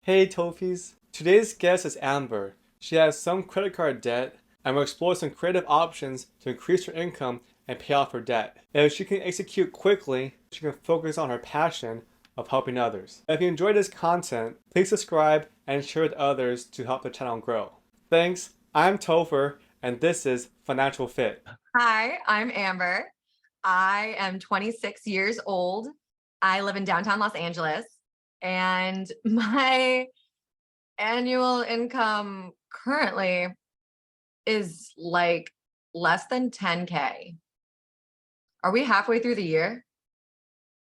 Hey Tophees. Today's guest is Amber. She has some credit card debt and will explore some creative options to increase her income and pay off her debt. If she can execute quickly, she can focus on her passion of helping others. If you enjoyed this content, please subscribe and share with others to help the channel grow. Thanks. I'm Topher and this is Financial Fit. Hi, I'm Amber. I am 26 years old. I live in downtown Los Angeles, and my annual income currently is like less than 10K. Are we halfway through the year?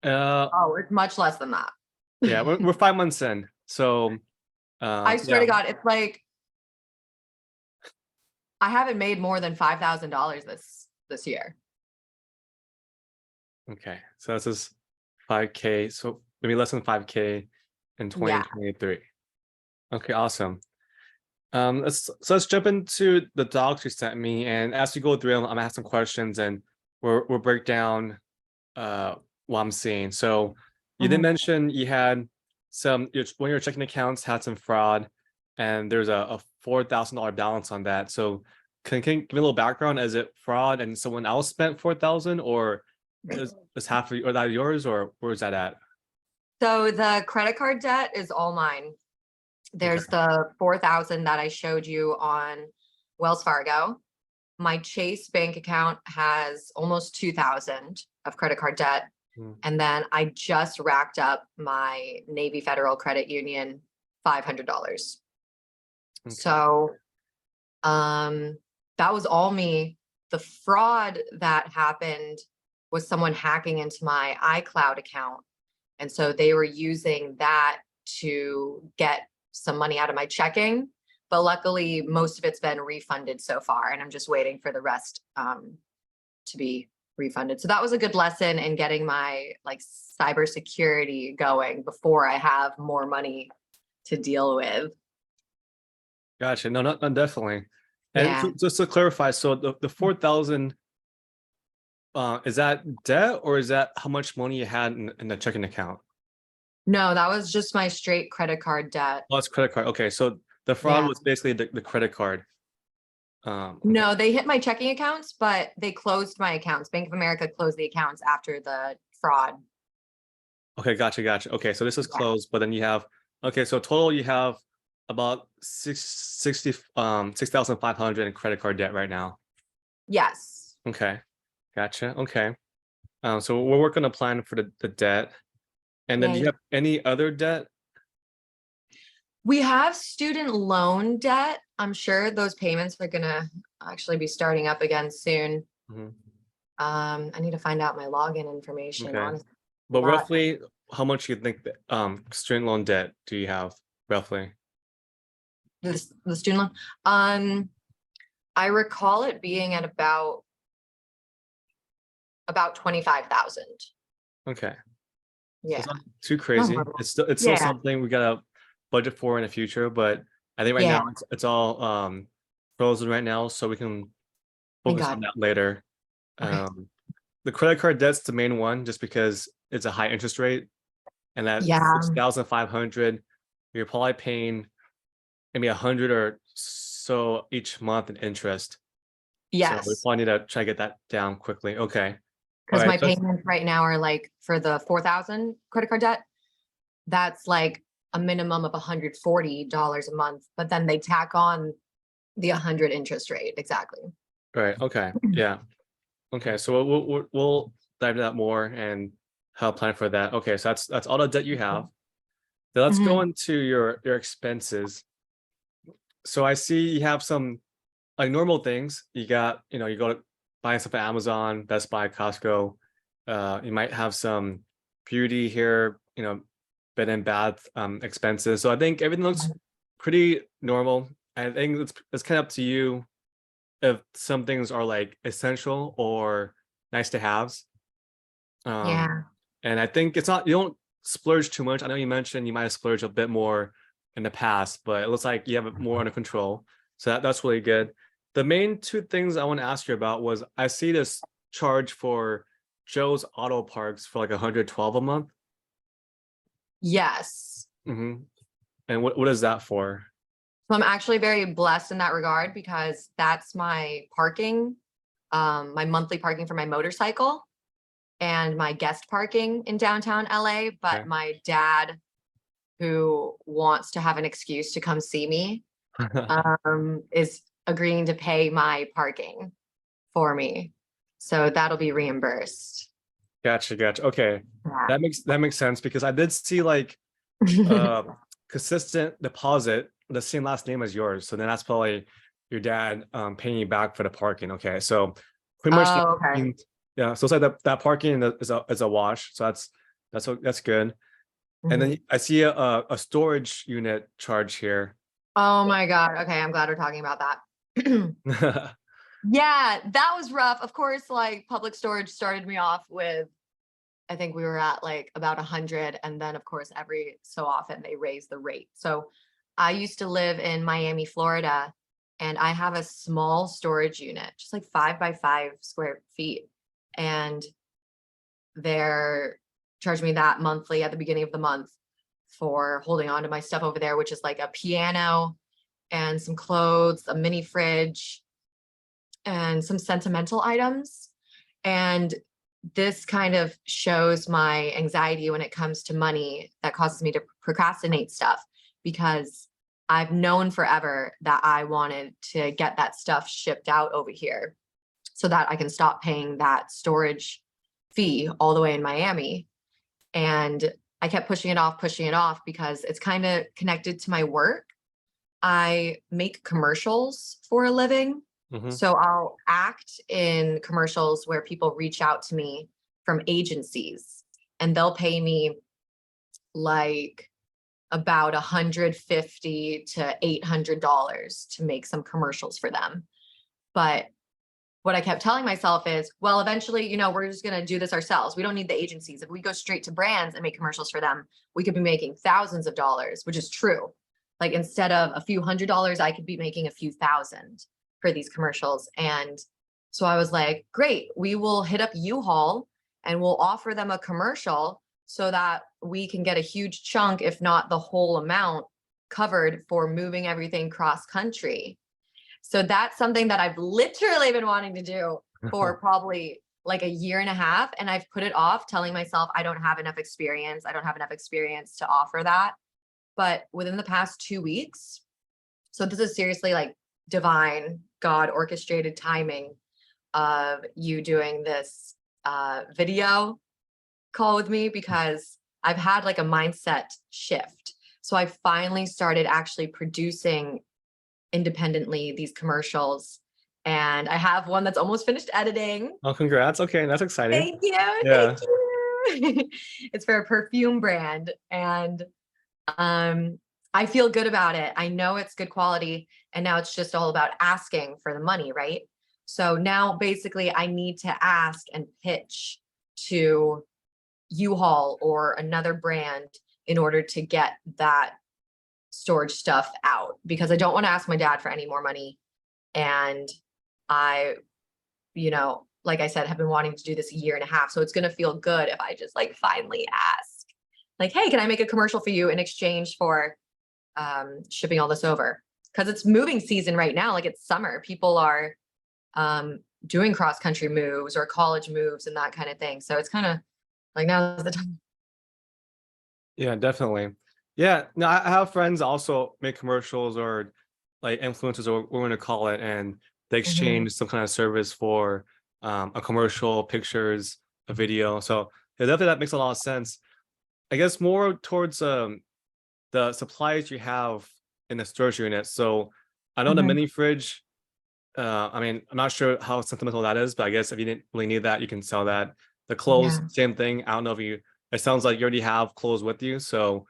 Uh, Oh, it's much less than that. yeah, we're 5 months in. So, I swear yeah. to God, it's like I haven't made more than $5,000 this year. Okay. So this is 5K. So maybe less than 5K in Yeah. 2023. Okay, awesome. Let's jump into the docs you sent me, and as we go through them, I'm gonna ask some questions, and we'll break down what I'm seeing. So you did Mhm. mention you had one of your checking accounts had some fraud, and there's a $4,000 balance on that. So can you give me a little background? Is it fraud and someone else spent 4,000, or is half of or that yours, or where's that at? So the credit card debt is all mine. Okay. There's the 4,000 that I showed you on Wells Fargo. My Chase bank account has almost 2,000 of credit card debt. Hmm. And then I just racked up my Navy Federal Credit Union $500. Okay. So that was all me. The fraud that happened was someone hacking into my iCloud account. And so they were using that to get some money out of my checking. But luckily, most of it's been refunded so far. And I'm just waiting for the rest to be refunded. So that was a good lesson in getting my like cybersecurity going before I have more money to deal with. Gotcha. No, not definitely. And Yeah. just to clarify, so the 4,000, is that debt or is that how much money you had in the checking account? No, that was just my straight credit card debt. Oh, it's credit card. Okay, so the fraud Yeah. was basically the credit card. Okay. No, they hit my checking accounts, but they closed my accounts. Bank of America closed the accounts after the fraud. Okay, gotcha. Okay, so this is Yeah. closed, but then you have, okay, so total you have about 6,500 in credit card debt right now. Yes. Okay, gotcha. Okay. So we're working on a plan for the debt. And then do Yeah. you have any other debt? We have student loan debt. I'm sure those payments are gonna actually be starting up again soon. Mhm. I need to find out my login information, Okay. honestly. But Not roughly, how much you think that student loan debt do you have roughly? the student loan. I recall it being at about 25,000. Okay, so Yeah. it's not too No crazy. more. It's still Yeah. something we gotta budget for in the future, but I think right now Yeah. it's all frozen right now, so we can Thank focus on God. that later. Okay. Um, the credit card debt's the main one, just because it's a high interest rate, and at Yeah. 6,500, you're probably paying maybe 100 or so each month in interest. So we Yes. probably need to try to get that down quickly. Okay. All Because right. my payments right now are like for the 4,000 credit card debt, that's like a minimum of $140 a month, but then they tack on the 100 interest rate. Exactly. Right. Okay. Yeah. Okay. So we'll dive into that more and help plan for that. Okay. So that's all the debt you have. Now let's go Mhm. into your expenses. So I see you have some like normal things. You got, you go to buy stuff at Amazon, Best Buy, Costco. You might have some beauty here, bed and bath expenses. So I think everything looks pretty normal. I think it's kind of up to you if some things are like essential or nice to haves. Um, Yeah. and I think it's not you don't splurge too much. I know you mentioned you might have splurged a bit more in the past, but it looks like you have it more under control. So that's really good. The main two things I want to ask you about was I see this charge for Joe's Auto Parks for like 112 a month. Yes. Hmm. And what is that for? So I'm actually very blessed in that regard because that's my parking, my monthly parking for my motorcycle and my guest parking in downtown LA. But Okay. my dad, who wants to have an excuse to come see me, is agreeing to pay my parking for me. So that'll be reimbursed. Gotcha. Okay. Yeah. That makes sense because I did see like consistent deposit, the same last name as yours. So then that's probably your dad paying you back for the parking. Okay. So pretty much Oh, okay. yeah. So it's like that parking is a wash. So that's good. And then Mhm. I see a storage unit charge here. Oh my God. Okay, I'm glad we're talking about that. Yeah, that was rough. Of course, like public storage started me off with, I think we were at like about 100. And then of course, every so often they raise the rate. So I used to live in Miami, Florida, and I have a small storage unit, just like 5 by 5 square feet. And they're charging me that monthly at the beginning of the month for holding on to my stuff over there, which is like a piano and some clothes, a mini fridge, and some sentimental items. And this kind of shows my anxiety when it comes to money that causes me to procrastinate stuff because I've known forever that I wanted to get that stuff shipped out over here so that I can stop paying that storage fee all the way in Miami. And I kept pushing it off because it's kind of connected to my work. I make commercials for a living. Mhm. So I'll act in commercials where people reach out to me from agencies and they'll pay me like about $150 to $800 to make some commercials for them. But what I kept telling myself is, well, eventually, we're just going to do this ourselves. We don't need the agencies. If we go straight to brands and make commercials for them, we could be making thousands of dollars, which is true. Like instead of a few $100s, I could be making a few thousand for these commercials. And so I was like, great, we will hit up U-Haul and we'll offer them a commercial so that we can get a huge chunk, if not the whole amount, covered for moving everything cross country. So that's something that I've literally been wanting to do for probably like a year and a half. And I've put it off telling myself I don't have enough experience. I don't have enough experience to offer that. But within the past 2 weeks, so this is seriously like divine God orchestrated timing of you doing this video call with me because I've had like a mindset shift. So I finally started actually producing independently these commercials, and I have one that's almost finished editing. Oh, congrats. Okay, that's exciting. Thank you. Yeah. Thank you. It's for a perfume brand, and I feel good about it. I know it's good quality, and now it's just all about asking for the money, right? So now basically I need to ask and pitch to U-Haul or another brand in order to get that storage stuff out because I don't want to ask my dad for any more money. And I, like I said, have been wanting to do this a year and a half. So it's going to feel good if I just like finally ask, like, hey, can I make a commercial for you in exchange for shipping all this over? Because it's moving season right now. Like it's summer. People are doing cross country moves or college moves and that kind of thing. So it's kind of like now's the time. Yeah, definitely. Yeah, no, I have friends also make commercials or like influencers or what we're going to call it, and they Mhm. exchange some kind of service for a commercial, pictures, a video. So yeah, definitely that makes a lot of sense. I guess more towards the supplies you have in the storage unit. So I know the Mhm. mini fridge. I mean, I'm not sure how sentimental that is, but I guess if you didn't really need that, you can sell that. The clothes, Yeah. same thing. I don't know if you. It sounds like you already have clothes with you, so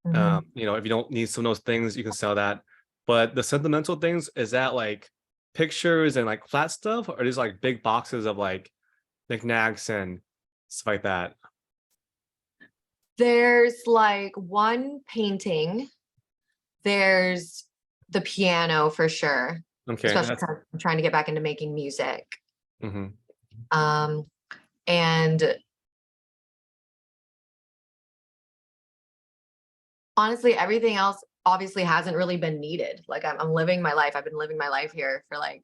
Mhm. if you don't need some of those things, you can sell that. But the sentimental things, is that like pictures and like flat stuff, or these like big boxes of like knickknacks and stuff like that? There's like one painting. There's the piano for sure, Okay, especially that's 'cause I'm trying to get back into making music. mhm. Um, and honestly, everything else, obviously hasn't really been needed. Like I'm living my life. I've been living my life here for like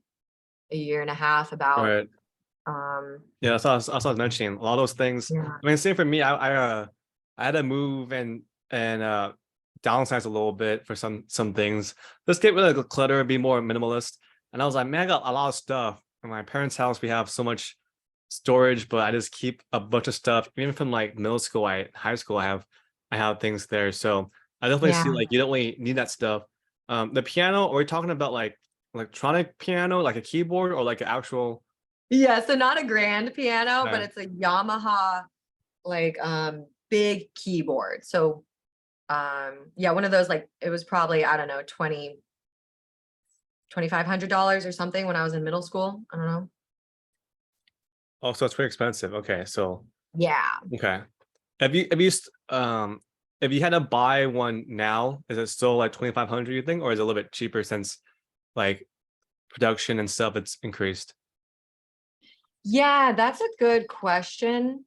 a year and a half about. Right. Um, Yeah, that's what I was mentioning. A lot of those things. yeah. I mean, same for me. I had to move and downsize a little bit for some things. Let's get rid of the clutter and be more minimalist. And I was like, man, I got a lot of stuff. In my parents' house, we have so much storage, but I just keep a bunch of stuff. Even from like middle school, high school, I have things there. So I definitely see Yeah. like you don't really need that stuff. The piano, are we talking about like electronic piano, like a keyboard, or like an actual? Yeah. So not a grand piano, but Uh, it's a Yamaha like big keyboard. So yeah, one of those, like it was probably, I don't know, $2,500 or something when I was in middle school. I don't know. oh, so it's pretty expensive. Okay, so Yeah. okay. Have you had to buy one now? Is it still like 2,500, you think, or is it a little bit cheaper since like production and stuff it's increased? Yeah, that's a good question.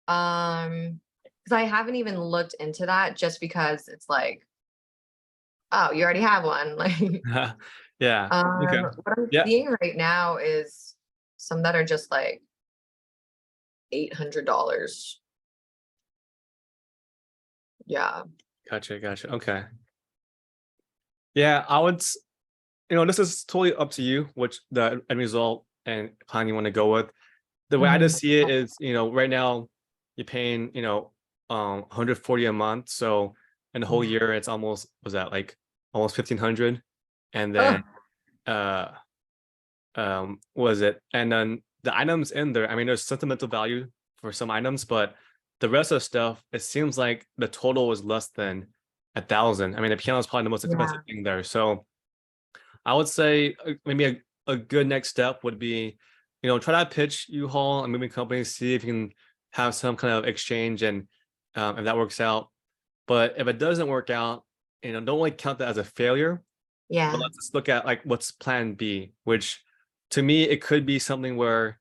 Because I haven't even looked into that just because it's like, oh, you already have one. Like, Yeah. Okay. what I'm Yeah. seeing right now is some that are just like $800. Yeah. Gotcha. Gotcha. Okay. Yeah, this is totally up to you, which the end result and plan you want to go with. The way I Mhm. just see it is, right now you're paying, 140 a month. So in the whole Yeah. year, it's was that like almost 1,500? And then, Oh, uh, was it? And then the items in there, I mean, there's sentimental value for some items, but the rest of the stuff, it seems like the total was less than 1,000. I mean, the piano is probably the most expensive yeah. thing there. So I would say maybe a good next step would be, try to pitch U-Haul and moving companies, see if you can have some kind of exchange and if that works out. But if it doesn't work out, don't really count that as a failure. But Yeah. let's just look at like what's plan B, which to me, it could be something where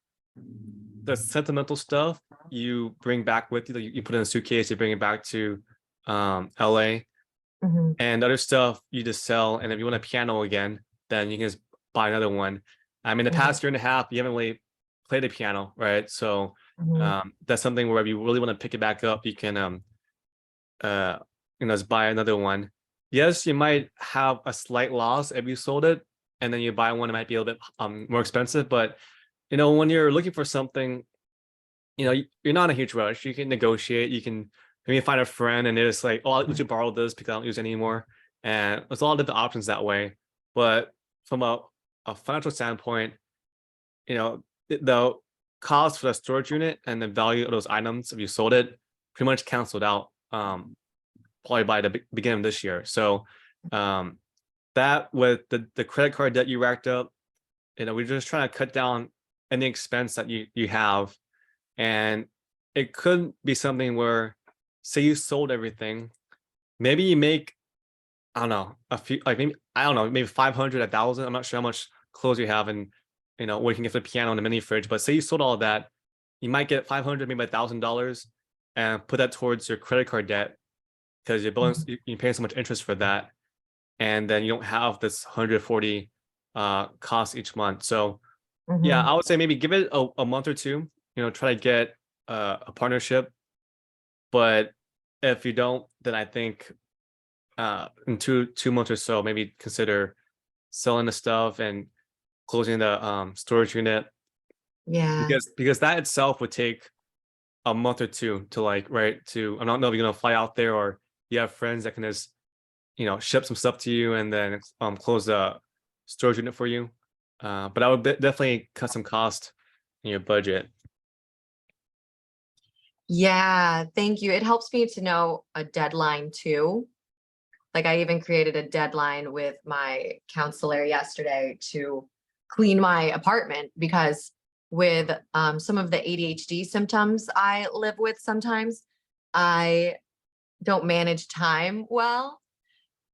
the sentimental stuff you bring back with you, like you put in a suitcase, you bring it back to LA, Mhm. and other stuff you just sell. And if you want a piano again, then you can just buy another one. I mean, the Mhm. past year and a half, you haven't really played the piano, right? So Mhm. that's something where if you really want to pick it back up, you can uh just buy another one. Yes, you might have a slight loss if you sold it, and then you buy one, it might be a little bit more expensive. But when you're looking for something, you're not in a huge rush. You can negotiate. You can maybe find a friend and they're just like, oh, I'll let you borrow this because I don't use it anymore. And there's a lot of different options that way. But from a financial standpoint, the cost for the storage unit and the value of those items, if you sold it, pretty much canceled out probably by the beginning of this year. So um, that with the credit card debt you racked up, we're just trying to cut down any expense that you have. And it could be something where, say you sold everything, maybe you make, I don't know, a few, like maybe, I don't know, maybe 500, 1,000. I'm not sure how much clothes you have and, what you can get for the piano and the mini fridge. But say you sold all of that, you might get 500, maybe $1,000 and put that towards your credit card debt because Mhm. you're paying so much interest for that. And then you don't have this 140 cost each month. So yeah, Mhm. I would say maybe give it a month or two, try to get a partnership. But if you don't, then I think in two months or so, maybe consider selling the stuff and closing the storage unit Yeah. because that itself would take a month or two to like right to I don't know if you're gonna fly out there or you have friends that can just ship some stuff to you and then close the storage unit for you. But I would definitely cut some cost in your budget. Yeah. Thank you. It helps me to know a deadline too. Like I even created a deadline with my counselor yesterday to clean my apartment because with some of the ADHD symptoms I live with sometimes, I don't manage time well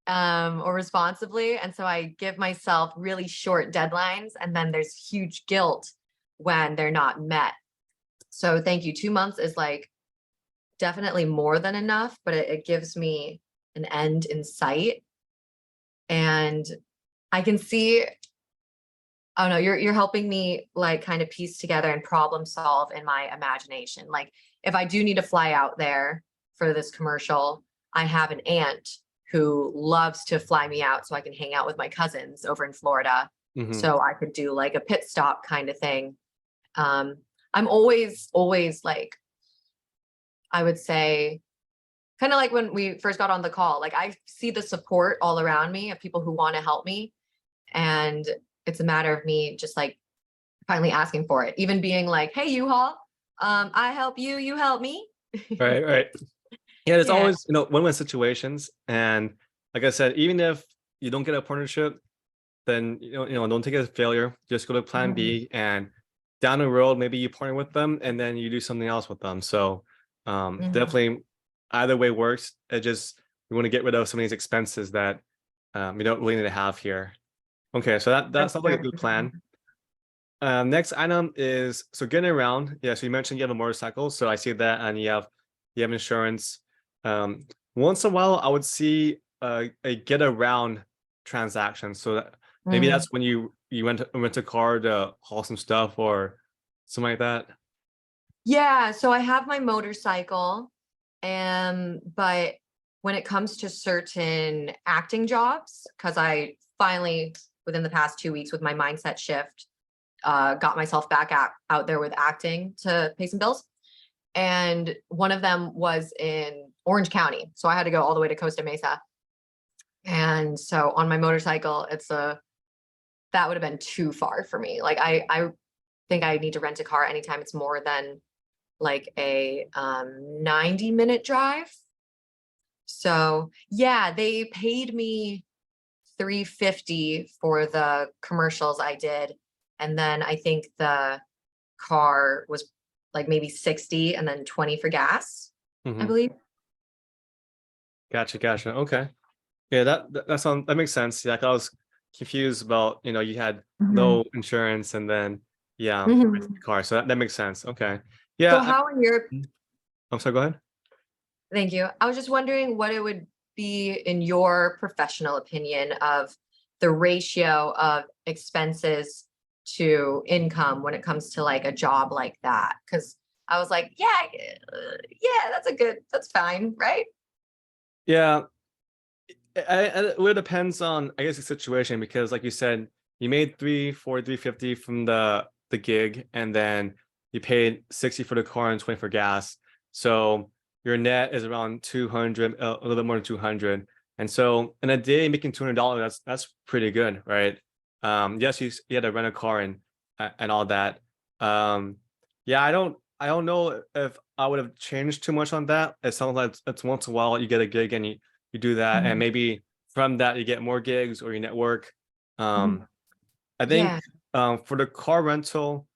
or responsibly. And so I give myself really short deadlines and then there's huge guilt when they're not met. So thank you. 2 months is like definitely more than enough, but it gives me an end in sight. And I can see, oh no, you're helping me like kind of piece together and problem solve in my imagination. Like if I do need to fly out there for this commercial, I have an aunt who loves to fly me out so I can hang out with my cousins over in Florida. Hmm. So I could do like a pit stop kind of thing. I'm always like, I would say, kind of like when we first got on the call, like I see the support all around me of people who want to help me. And it's a matter of me just like finally asking for it, even being like, hey, U-Haul, I help you, you help me. Right, right. Yeah, there's Yeah. always, win-win situations. And like I said, even if you don't get a partnership, then don't take it as a failure. Just go to plan Mhm. B, and down the road, maybe you partner with them and then you do something else with them. So Mhm. definitely either way works. It just we want to get rid of some of these expenses that we don't really need to have here. Okay, so that That's sounds like a very good true. plan. Next item is so getting around. Yeah, so you mentioned you have a motorcycle, so I see that, and you have insurance. Um, Once in a while, I would see a get around transaction. So that maybe Mm. that's when you rent a car to haul some stuff or something like that. Yeah, so I have my motorcycle, but when it comes to certain acting jobs, because I finally, within the past 2 weeks with my mindset shift, got myself back out there with acting to pay some bills. And one of them was in Orange County. So I had to go all the way to Costa Mesa. And so on my motorcycle, that would have been too far for me. Like I think I need to rent a car anytime it's more than like a 90-minute drive. So yeah, they paid me 350 for the commercials I did. And then I think the car was like maybe 60 and then 20 for gas, I Hmm. believe. Gotcha, gotcha. Okay. Yeah, that makes sense. Yeah, 'cause I was confused about, you had Mhm. no insurance and then rented the Mhm. car. So that makes sense. Okay. Yeah, So how in your I'm sorry, go ahead. Thank you. I was just wondering what it would be in your professional opinion of the ratio of expenses to income when it comes to like a job like that. Because I was like, yeah, that's fine, right? Yeah, it really depends on, I guess, the situation, because like you said, you made 350 from the gig, and then you paid 60 for the car and 20 for gas. So your net is around 200, a little bit more than 200. And so in a day making $200, that's pretty good, right? Yes, you had to rent a car and all that. Um, yeah, I don't know if I would have changed too much on that. It sounds like it's once in a while you get a gig and you do that, and Mhm. maybe from that you get more gigs or you network. Mhm. I think Yeah. for the car rental,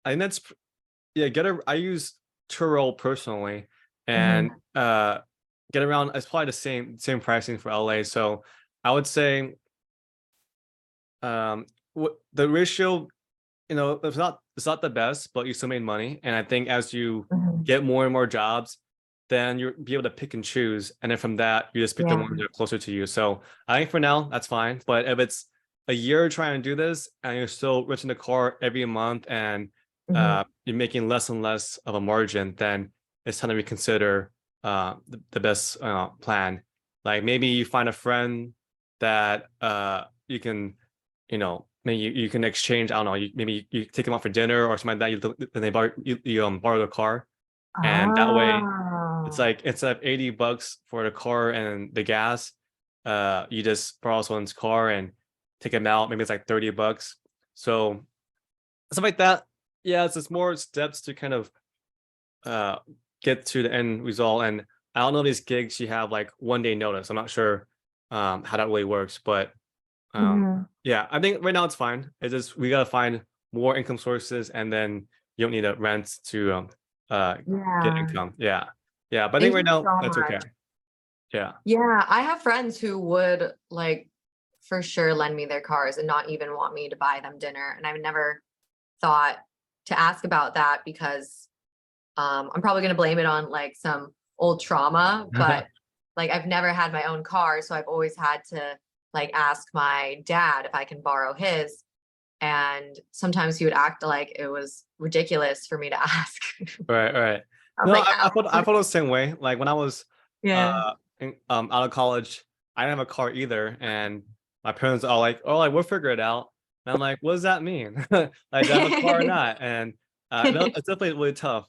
I think yeah, I use Turo personally, and Mhm. get around, it's probably the same pricing for LA. So I would say the ratio, it's not the best, but you still made money. And I think as you Mhm. get more and more jobs, then you'll be able to pick and choose. And then from that, you just pick the Yeah. ones that are closer to you. So I think for now, that's fine. But if it's a year trying to do this and you're still renting the car every month, and Mhm. you're making less and less of a margin, then it's time to reconsider the best plan. Like maybe you find a friend that you can, maybe you can exchange. I don't know. Maybe you take them out for dinner or something like that. Then they borrow the car, and that way it's Oh. like instead of $80 for the car and the gas, you just borrow someone's car and take them out. Maybe it's like $30. So stuff like that. Yeah, it's just more steps to kind of uh get to the end result. And I don't know, these gigs you have like 1 day notice. I'm not sure how that really works, but Mhm. yeah, I think right now it's fine. It's just we gotta find more income sources, and then you don't need to rent to uh get Yeah. income. Yeah. Yeah. But I think Thank right you now so that's okay. much. Yeah. Yeah, I have friends who would like for sure lend me their cars and not even want me to buy them dinner. And I've never thought to ask about that because I'm probably going to blame it on like some old trauma, but like I've never had my own car. So I've always had to like ask my dad if I can borrow his. And sometimes he would act like it was ridiculous for me to ask. Right, right. I was No, like, I felt the same way. Like when I was yeah. out of college, I didn't have a car either, and my parents are like, "Oh, like we'll figure it out." And I'm like, "What does that mean? Like, do I have a car or not?" And no, it's definitely really tough.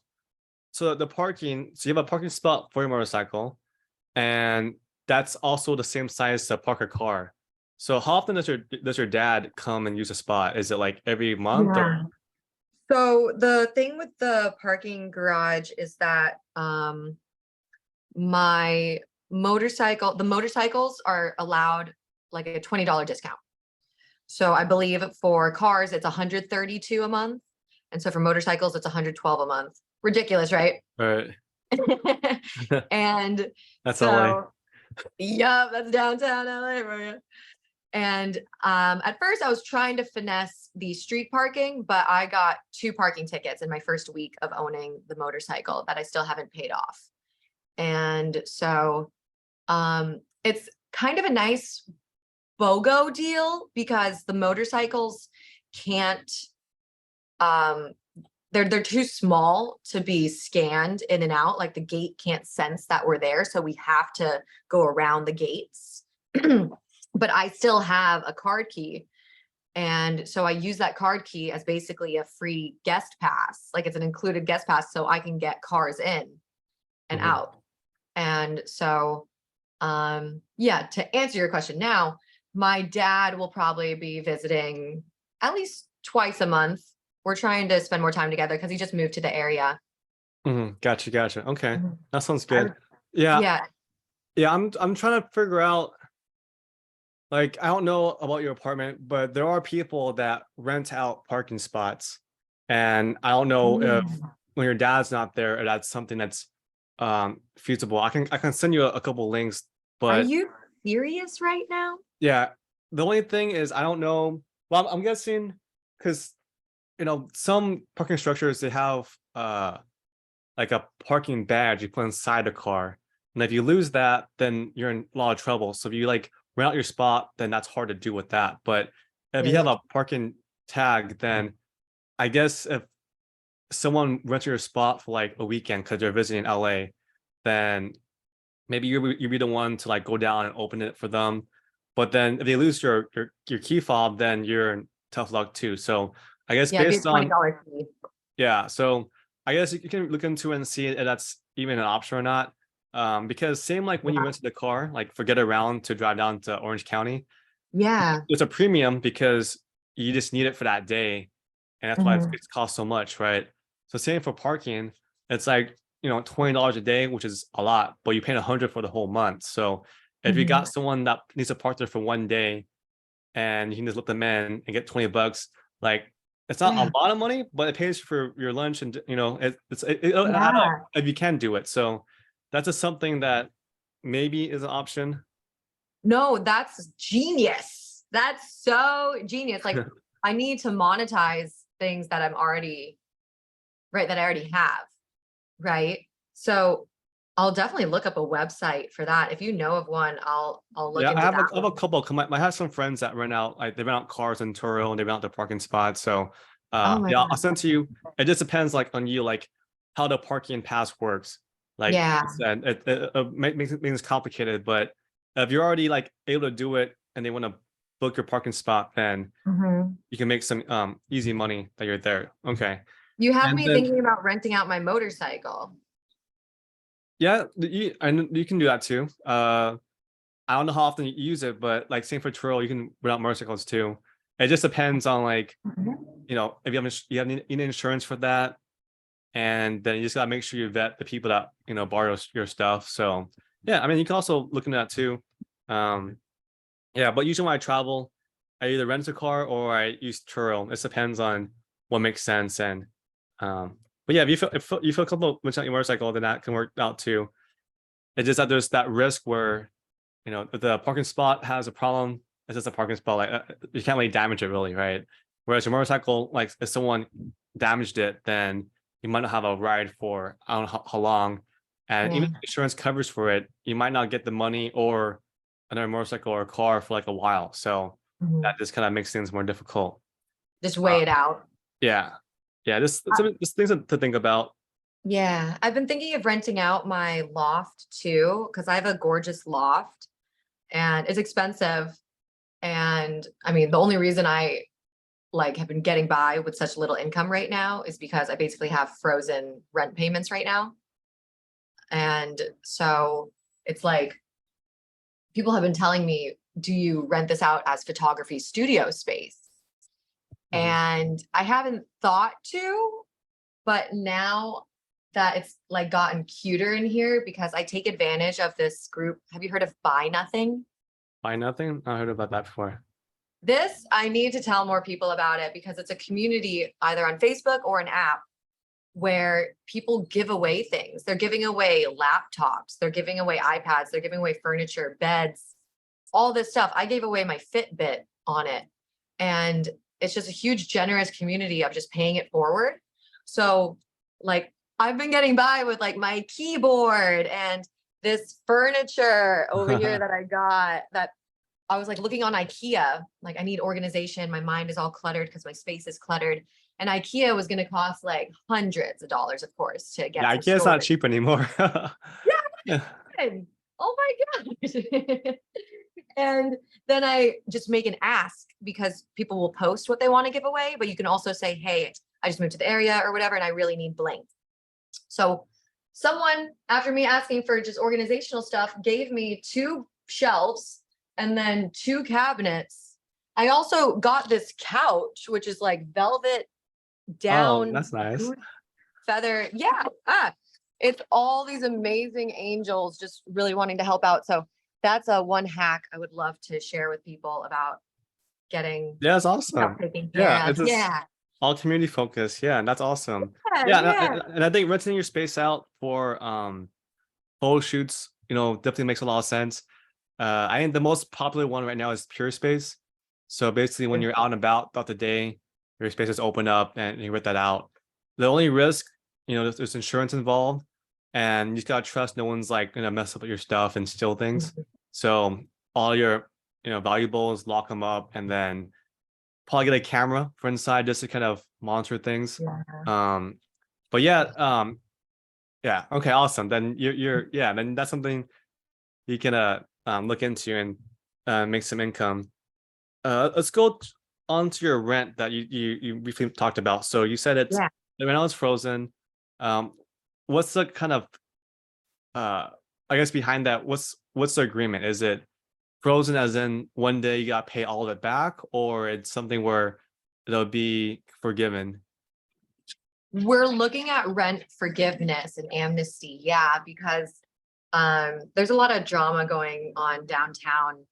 So the parking, so you have a parking spot for your motorcycle, and that's also the same size to park a car. So how often does your dad come and use a spot? Is it like every month or? Yeah. So the thing with the parking garage is that my the motorcycles are allowed like a $20 discount. So I believe for cars it's 132 a month. And so for motorcycles it's 112 a month. Ridiculous, right? Right. And That's LA. so, yeah, that's downtown LA for you. And at first I was trying to finesse the street parking, but I got 2 parking tickets in my first week of owning the motorcycle that I still haven't paid off. And so it's kind of a nice BOGO deal because the motorcycles can't um they're too small to be scanned in and out. Like the gate can't sense that we're there, so we have to go around the gates. But I still have a card key. And so I use that card key as basically a free guest pass. Like it's an included guest pass so I can get cars in and Mhm. out. And so yeah, to answer your question now, my dad will probably be visiting at least twice a month. We're trying to spend more time together because he just moved to the area. Gotcha, gotcha. Okay, Mhm. that sounds I good. would, Yeah, yeah. yeah. I'm trying to figure out. Like, I don't know about your apartment, but there are people that rent out parking spots, and I don't know if Mm. when your dad's not there, if that's something that's feasible. I can send you a couple links, Are but you serious right now? yeah, the only thing is I don't know. Well, I'm guessing because some parking structures they have like a parking badge you put inside the car. And if you lose that, then you're in a lot of trouble. So if you like rent out your spot, then that's hard to do with that. But if Yeah, you you have have a to. parking tag, then I guess if someone rents your spot for like a weekend because they're visiting LA, then maybe you be the one to like go down and open it for them. But then if they lose your key fob, then you're in tough luck too. So I guess Yeah, it'd be a based on $20 fee. yeah, so I guess you can look into it and see if that's even an option or not. Because same like when you Yeah. rented the car, like for get around to drive down to Orange County, Yeah. it's a premium because you just need it for that day, and that's why Mhm. it's cost so much, right? So same for parking, it's like $20 a day, which is a lot, but you pay 100 for the whole month. So if you Mhm. got someone that needs to park there for one day, and you can just let them in and get 20 bucks. Like it's not Yeah. a lot of money, but it pays for your lunch, and it'll add up Yeah. if you can do it. So that's just something that maybe is an option. No, that's genius. That's so genius. Like I need to monetize things that I'm already right that I already have, right? So I'll definitely look up a website for that. If you know of one, I'll look Yeah, into I that have a one. couple. I have some friends that rent out, like they rent out cars in Turo and they rent out their parking spots. So, Oh my yeah, I'll God. send to you. It just depends, like on you, like how the parking pass works. Like Yeah. you said, it makes things complicated. But if you're already like able to do it and they want to book your parking spot, then Mhm. you can make some easy money that you're there. Okay, You have and me then thinking about renting out my motorcycle. yeah, you can do that too. I don't know how often you use it, but like same for Turo, you can rent out motorcycles too. It just depends on like, Mhm. if you have any insurance for that, and then you just gotta make sure you vet the people that borrow your stuff. So yeah, I mean you can also look into that too. Um, yeah, but usually when I travel, I either rent a car or I use Turo. It depends on what makes sense. And but yeah, if you feel comfortable renting out your motorcycle, then that can work out too. It's just that there's that risk where if the parking spot has a problem, it's just a parking spot. Like you can't really damage it, really, right? Whereas your motorcycle, like if someone damaged it, then you might not have a ride for I don't know how long, and even Yeah. if insurance covers for it, you might not get the money, or another motorcycle or a car for like a while. So Mhm. that just kind of makes things more difficult. Just weigh it out. Yeah. Yeah. Just things to think about. Yeah, I've been thinking of renting out my loft too, because I have a gorgeous loft and it's expensive. And I mean, the only reason I like have been getting by with such little income right now is because I basically have frozen rent payments right now. And so it's like people have been telling me, do you rent this out as photography studio space? Mhm. And I haven't thought to, but now that it's like gotten cuter in here because I take advantage of this group. Have you heard of Buy Nothing? Buy nothing. I heard about that before. This, I need to tell more people about it because it's a community either on Facebook or an app where people give away things. They're giving away laptops, they're giving away iPads, they're giving away furniture, beds, all this stuff. I gave away my Fitbit on it. And it's just a huge, generous community of just paying it forward. So, like, I've been getting by with like my keyboard and this furniture over here that I got that I was like looking on IKEA, like I need organization. My mind is all cluttered because my space is cluttered. And IKEA was going to cost like hundreds of dollars, of course, to get Yeah, some IKEA's not storage. cheap anymore. Yeah. Yeah. Oh my gosh. And then I just make an ask because people will post what they want to give away, but you can also say, hey, I just moved to the area or whatever, and I really need blank. So someone, after me asking for just organizational stuff, gave me 2 shelves and then 2 cabinets. I also got this couch, which is like velvet Oh, down that's nice. goose feather. Yeah. It's all these amazing angels just really wanting to help out. So that's a one hack I would love to share with people about getting Yeah, it's stuff awesome. taken Yeah, care of. it's just Yeah. all community focused. Yeah, and that's awesome. Yeah. Yeah, Yeah. and I think renting your space out for photo shoots, definitely makes a lot of sense. I think the most popular one right now is Pure Space. So basically, when you're out and about throughout the day, your space is open up and you rent that out. The only risk, there's insurance involved, and you just gotta trust no one's like gonna mess up your stuff and steal things. So all your, valuables, lock them up, and then probably get a camera for inside just to kind of monitor things. Yeah. Um, but yeah, okay, awesome. Then yeah, then that's something you can look into and make some income. Let's go on to your rent that you briefly talked about. So you said Yeah. the rent is frozen. Um, what's the kind of I guess behind that? What's the agreement? Is it frozen as in one day you got to pay all of it back, or it's something where it'll be forgiven? We're looking at rent forgiveness and amnesty. Yeah, because there's a lot of drama going on downtown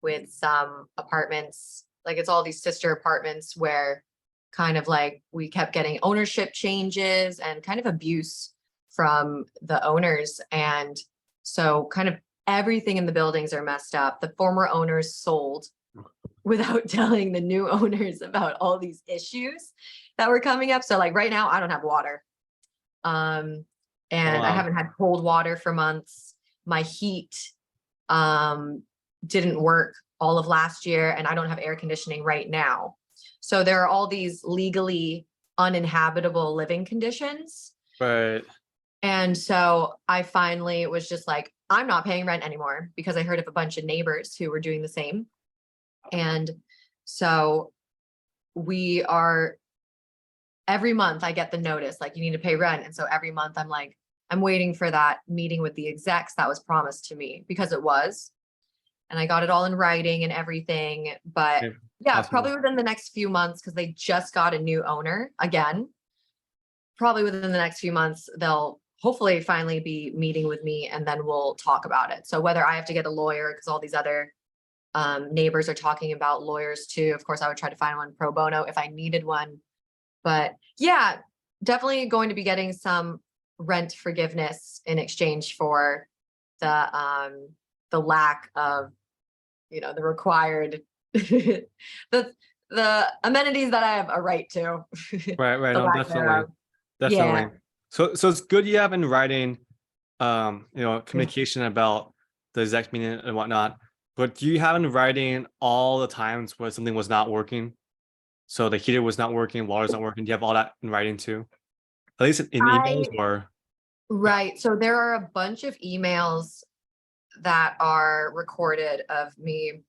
with some apartments. Like it's all these sister apartments where kind of like we kept getting ownership changes and kind of abuse from the owners. And so kind of everything in the buildings are messed up. The former owners sold without telling the new owners about all these issues that were coming up. So like right now I don't have water. Um Oh, and I wow. haven't had cold water for months. My heat um didn't work all of last year and I don't have air conditioning right now. So there are all these legally uninhabitable living conditions. Right. And so I finally was just like, I'm not paying rent anymore because I heard of a bunch of neighbors who were doing the same. And so we are every month I get the notice like you need to pay rent. And so every month I'm like, I'm waiting for that meeting with the execs that was promised to me because it was. And I got it all in writing and everything. But Yeah, yeah, awesome. probably within the next few months, because they just got a new owner again. Probably within the next few months, they'll hopefully finally be meeting with me and then we'll talk about it. So whether I have to get a lawyer, because all these other neighbors are talking about lawyers too. Of course, I would try to find one pro bono if I needed one. But yeah, definitely going to be getting some rent forgiveness in exchange for the lack of the required the the amenities that I have a right to. Right, right. The No, lack definitely. thereof. Yeah. Definitely. So it's good you have in writing, communication about the exec meeting and whatnot. But do you have in writing all the times where something was not working? So the heater was not working, water's not working. Do you have all that in writing too? At least in emails I or Right. So there are a bunch of emails that are recorded of me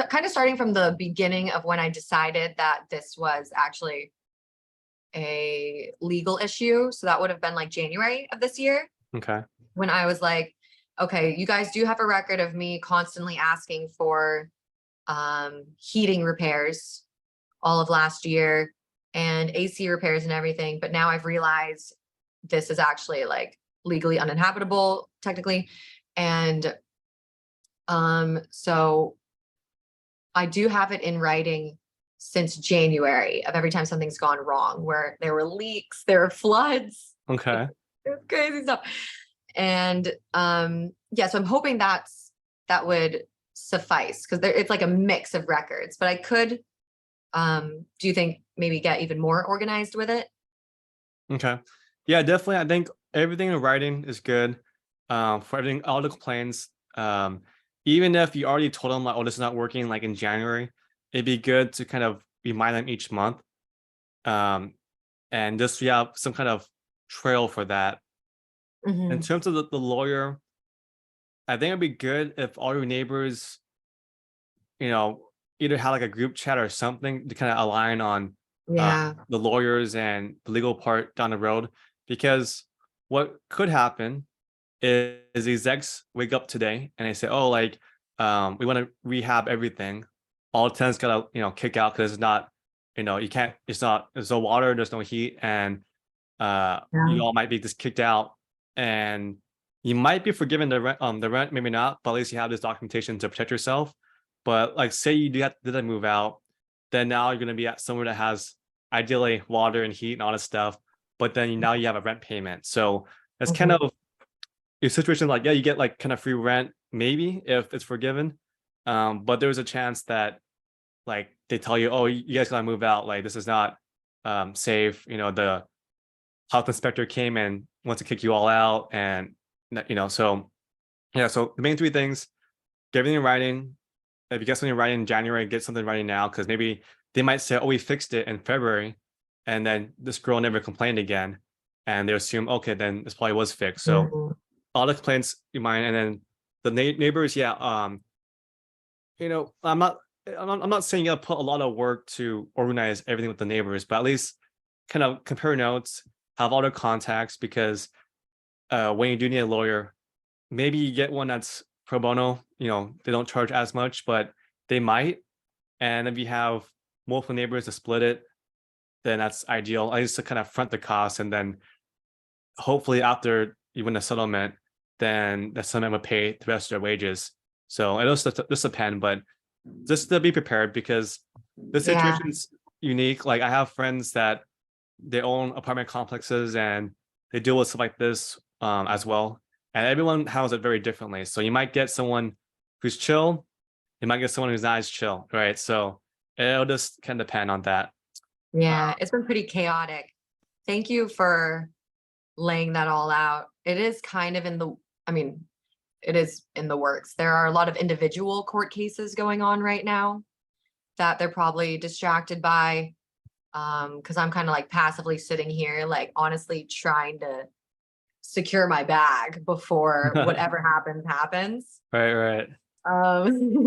kind of starting from the beginning of when I decided that this was actually a legal issue. So that would have been like January of this year, okay. when I was like, okay, you guys do have a record of me constantly asking for heating repairs all of last year and AC repairs and everything. But now I've realized this is actually like legally uninhabitable technically. And so I do have it in writing since January of every time something's gone wrong, where there were leaks, there were floods, Okay. it was crazy stuff. And yeah, so I'm hoping that would suffice, because it's like a mix of records. But I could, do you think, maybe get even more organized with it? Okay. Yeah, definitely. I think everything in writing is good. For everything, all the complaints. Even if you already told them like, oh, this is not working, like in January, it'd be good to kind of remind them each month. Um, and just yeah, some kind of trail for that. In Hmm. terms of the lawyer, I think it'd be good if all your neighbors, you know, either have like a group chat or something to kind of align on Yeah. the lawyers and the legal part down the road. Because what could happen is the execs wake up today and they say, "Oh, like, we want to rehab everything." All tenants gotta, kick out because it's not, you can't. It's not. There's no water. There's no heat, and Yeah. you all might be just kicked out, and you might be forgiven the rent. The rent maybe not, but at least you have this documentation to protect yourself. But like, say you didn't move out, then now you're gonna be at somewhere that has ideally water and heat and all this stuff. But then now you have a rent payment, so it's kind Mhm. of your situation. Like, yeah, you get like kind of free rent maybe if it's forgiven, but there's a chance that like they tell you, oh, you guys gotta move out. Like this is not safe. The health inspector came and wants to kick you all out, and so yeah. So the main three things: get everything in writing. If you get something in writing in January, get something in writing now, because maybe they might say, "Oh, we fixed it in February," and then this girl never complained again, and they assume, okay, then this probably was fixed. So Mhm. all the complaints you mind, and then the neighbors, yeah. I'm not saying you gotta put a lot of work to organize everything with the neighbors, but at least kind of compare notes, have all their contacts, because when you do need a lawyer, maybe you get one that's pro bono. They don't charge as much, but they might. And if you have multiple neighbors to split it, then that's ideal. I used to kind of front the cost, and then hopefully after you win the settlement, then the settlement would pay the rest of their wages. So it'll just depend, but just to be prepared, because the Yeah. situation's unique. Like I have friends that they own apartment complexes and they deal with stuff like this as well. And everyone handles it very differently. So you might get someone who's chill, you might get someone who's not as chill, right? So it'll just kind of depend on that. Yeah. It's been pretty chaotic. Thank you for laying that all out. It is kind of I mean, it is in the works. There are a lot of individual court cases going on right now that they're probably distracted by. Because I'm kind of like passively sitting here, like honestly trying to secure my bag before whatever happens. Right, right. Um,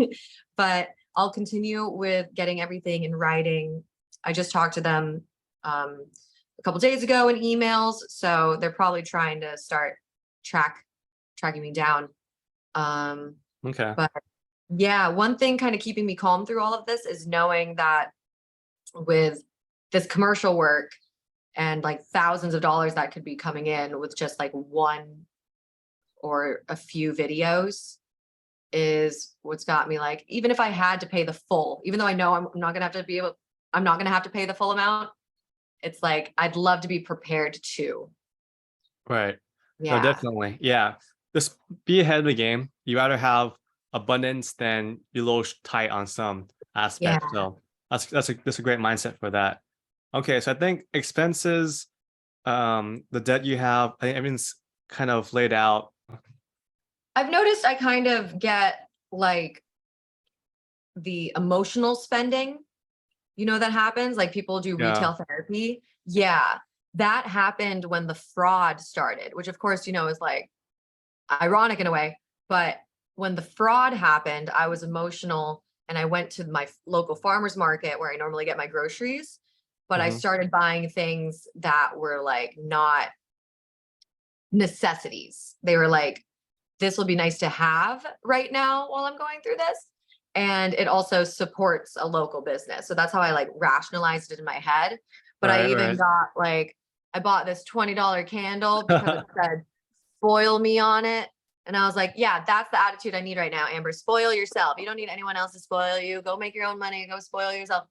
but I'll continue with getting everything in writing. I just talked to them a couple days ago in emails, so they're probably trying to start tracking me down. Um, Okay. but yeah, one thing kind of keeping me calm through all of this is knowing that with this commercial work and like thousands of dollars that could be coming in with just like one or a few videos, is what's got me like, even if I had to pay the full, even though I know I'm not gonna have to pay the full amount, it's like I'd love to be prepared to. Right. No, Yeah. definitely. Yeah. Just be ahead of the game. You rather have abundance than be a little tight on some Yeah. aspects. So that's a great mindset for that. Okay, so I think expenses, the debt you have, I think everything's kind of laid out. I've noticed I kind of get like the emotional spending, that happens. Like people do Yeah. retail therapy. Yeah. That happened when the fraud started, which of course, is like ironic in a way. But when the fraud happened, I was emotional and I went to my local farmer's market where I normally get my groceries. But I Hmm. started buying things that were like not necessities. They were like, this will be nice to have right now while I'm going through this. And it also supports a local business. So that's how I like rationalized it in my head. But I Right, even right. got like, I bought this $20 candle because it said spoil me on it. And I was like, yeah, that's the attitude I need right now, Amber. Spoil yourself. You don't need anyone else to spoil you. Go make your own money. Go spoil yourself.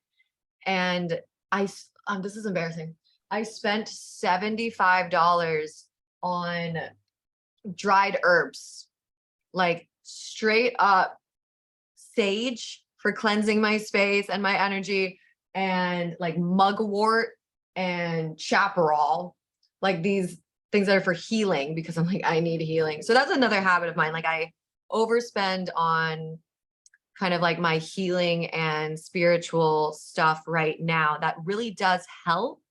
And this is embarrassing. I spent $75 on dried herbs, like straight up sage for cleansing my space and my energy, and like mugwort and chaparral, like these things that are for healing because I'm like, I need healing. So that's another habit of mine. Like I overspend on kind of like my healing and spiritual stuff right now. That really does help.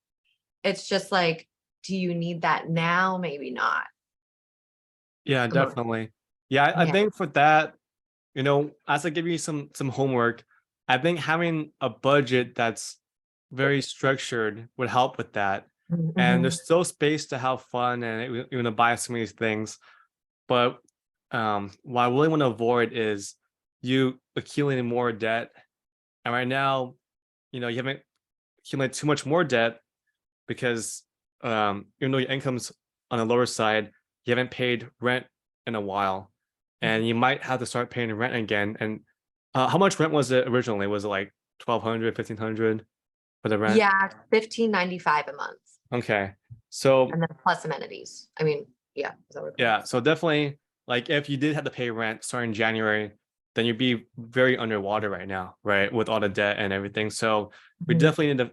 It's just like, do you need that now? Maybe not. Yeah, Emo- definitely. Yeah, I Yeah. think for that, as I give you some homework, I think having a budget that's very structured would help with that. And Mhm. there's still space to have fun and to buy some of these things. But what I really want to avoid is you accumulating more debt. And right now, you haven't accumulated too much more debt because even though your income's on the lower side, you haven't paid rent in a while, and you might have to start paying rent again. And how much rent was it originally? Was it like 1,200, 1,500 for the rent? Yeah, 15.95 a month, Okay, so and then plus amenities. I mean, yeah, is that what we're paying? yeah, so definitely, like if you did have to pay rent starting January, then you'd be very underwater right now, right? With all the debt and everything. So we Mhm. definitely need to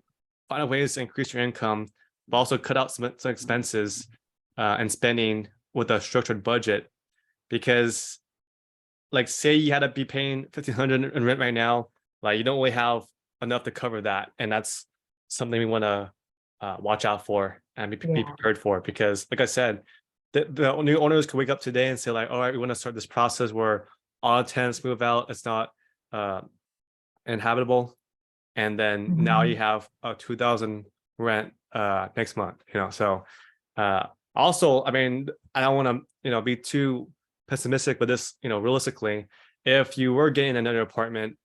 find ways to increase your income, but also cut out some expenses and spending with a structured budget. Because like say you had to be paying 1,500 in rent right now, like you don't really have enough to cover that. And that's something we want to watch out for and be Yeah. prepared for. Because like I said, the new owners could wake up today and say like, all right, we want to start this process where all tenants move out. It's not uh, inhabitable. And then now you Mhm. have a 2,000 rent next month, so uh, also, I mean, I don't want to, be too pessimistic, but this, realistically, if you were getting another apartment,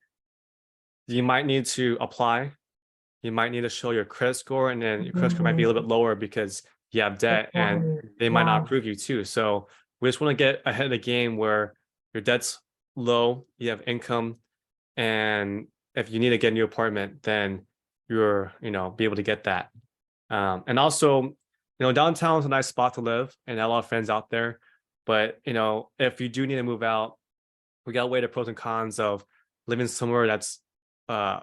you might need to apply. You might need to show your credit score, and then your credit score might be a little Mhm. bit lower because you have Good debt, and point. they might not Yeah. approve you too. So we just want to get ahead of the game where your debt's low, you have income, and if you need to get a new apartment, then you're, be able to get that. And also, downtown is a nice spot to live, and a lot of friends out there. But if you do need to move out, we got to weigh the pros and cons of living somewhere that's uh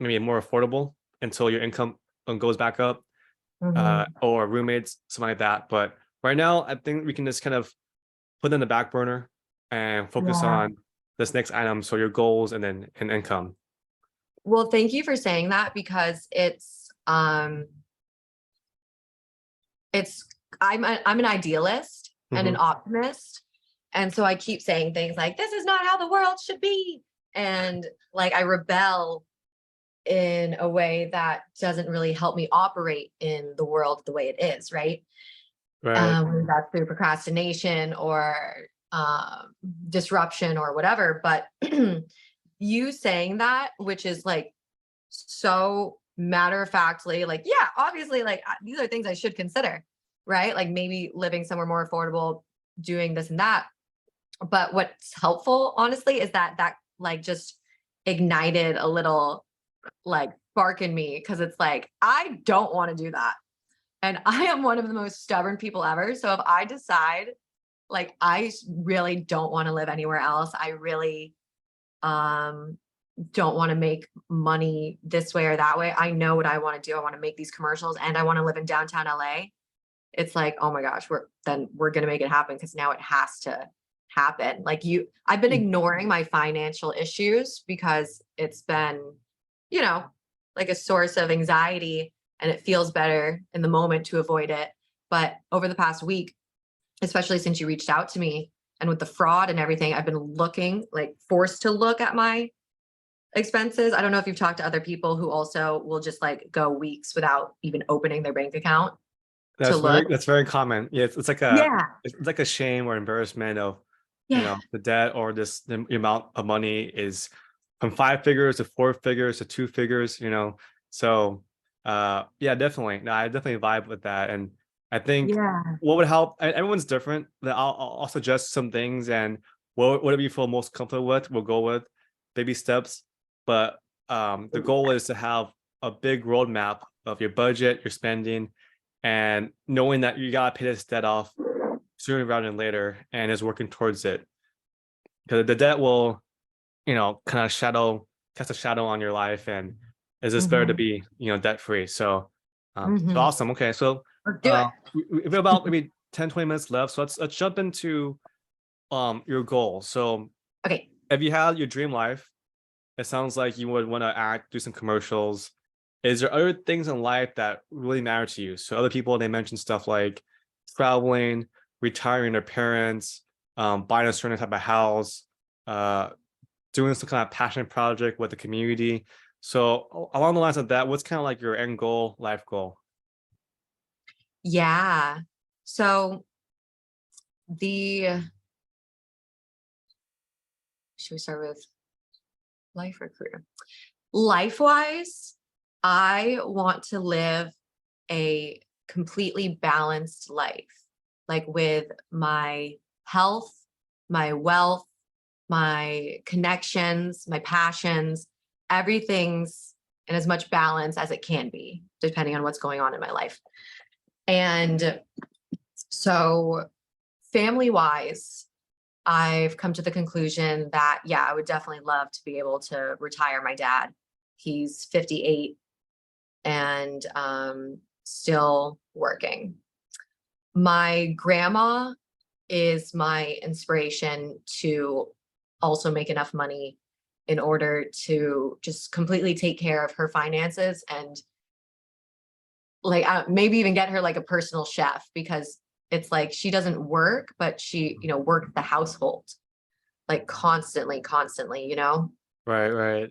maybe more affordable until your income goes back up, Mhm. or roommates, something like that. But right now, I think we can just kind of put it in the back burner and focus Yeah. on this next item, so your goals and then and income. Well, thank you for saying that because it's I'm an idealist and an Hmm. optimist. And so I keep saying things like, this is not how the world should be. And like I rebel in a way that doesn't really help me operate in the world the way it is, right? Right. Whether that's through procrastination or um, disruption or whatever. But you saying that, which is like so matter of factly, like, yeah, obviously, like these are things I should consider, right? Like maybe living somewhere more affordable, doing this and that. But what's helpful, honestly, is that like just ignited a little like spark in me because it's like, I don't want to do that. And I am one of the most stubborn people ever. So if I decide like really don't want to live anywhere else, I really um don't want to make money this way or that way. I know what I want to do. I want to make these commercials and I want to live in downtown LA. It's like, oh my gosh, we're gonna make it happen because now it happen. Like I've been ignoring my financial issues because it's been, you know, like a source of anxiety, and it feels better in the moment to avoid it. But over the past week, especially since you reached out to me and with the fraud and everything, I've been looking, like forced to look at my expenses. I don't know if you've talked to other people who also will just like go weeks without even opening their bank account to look. That's very common. Yeah, Yeah. it's like a shame or embarrassment of, Yeah. the debt, or the amount of money is from 5 figures to 4 figures to 2 figures, So yeah, definitely. No, I definitely vibe with that. And I think Yeah. what would help, and everyone's different. That I'll suggest some things, and whatever you feel most comfortable with, we'll go with baby steps. But the goal is to have a big roadmap of your budget, your spending, and knowing that you gotta pay this debt off sooner rather than later, and is working towards it, because the debt will, kind of cast a shadow on your life, and it's just better to Hmm. be, debt free. So Hmm. awesome. Okay, so Let's do it. we have about maybe 10-20 minutes left, so let's jump into your goal. So Okay. if you had your dream life, it sounds like you would want to act, do some commercials. Is there other things in life that really matter to you? So other people, they mention stuff like traveling, retiring their parents, buying a certain type of house, uh, doing some kind of passion project with the community. So along the lines of that, what's kind of like your end goal, life goal? Yeah. So the should we start with life or career? Life wise, I want to live a completely balanced life, like with my health, my wealth, my connections, my passions, everything's in as much balance as it can be, depending on what's going on in my life. And so, family wise, I've come to the conclusion that, yeah, I would definitely love to be able to retire my dad. He's 58 and still working. My grandma is my inspiration to also make enough money in order to just completely take care of her finances, and like maybe even get her like a personal chef, because it's like she doesn't work, but she, works the household like constantly. Right, right.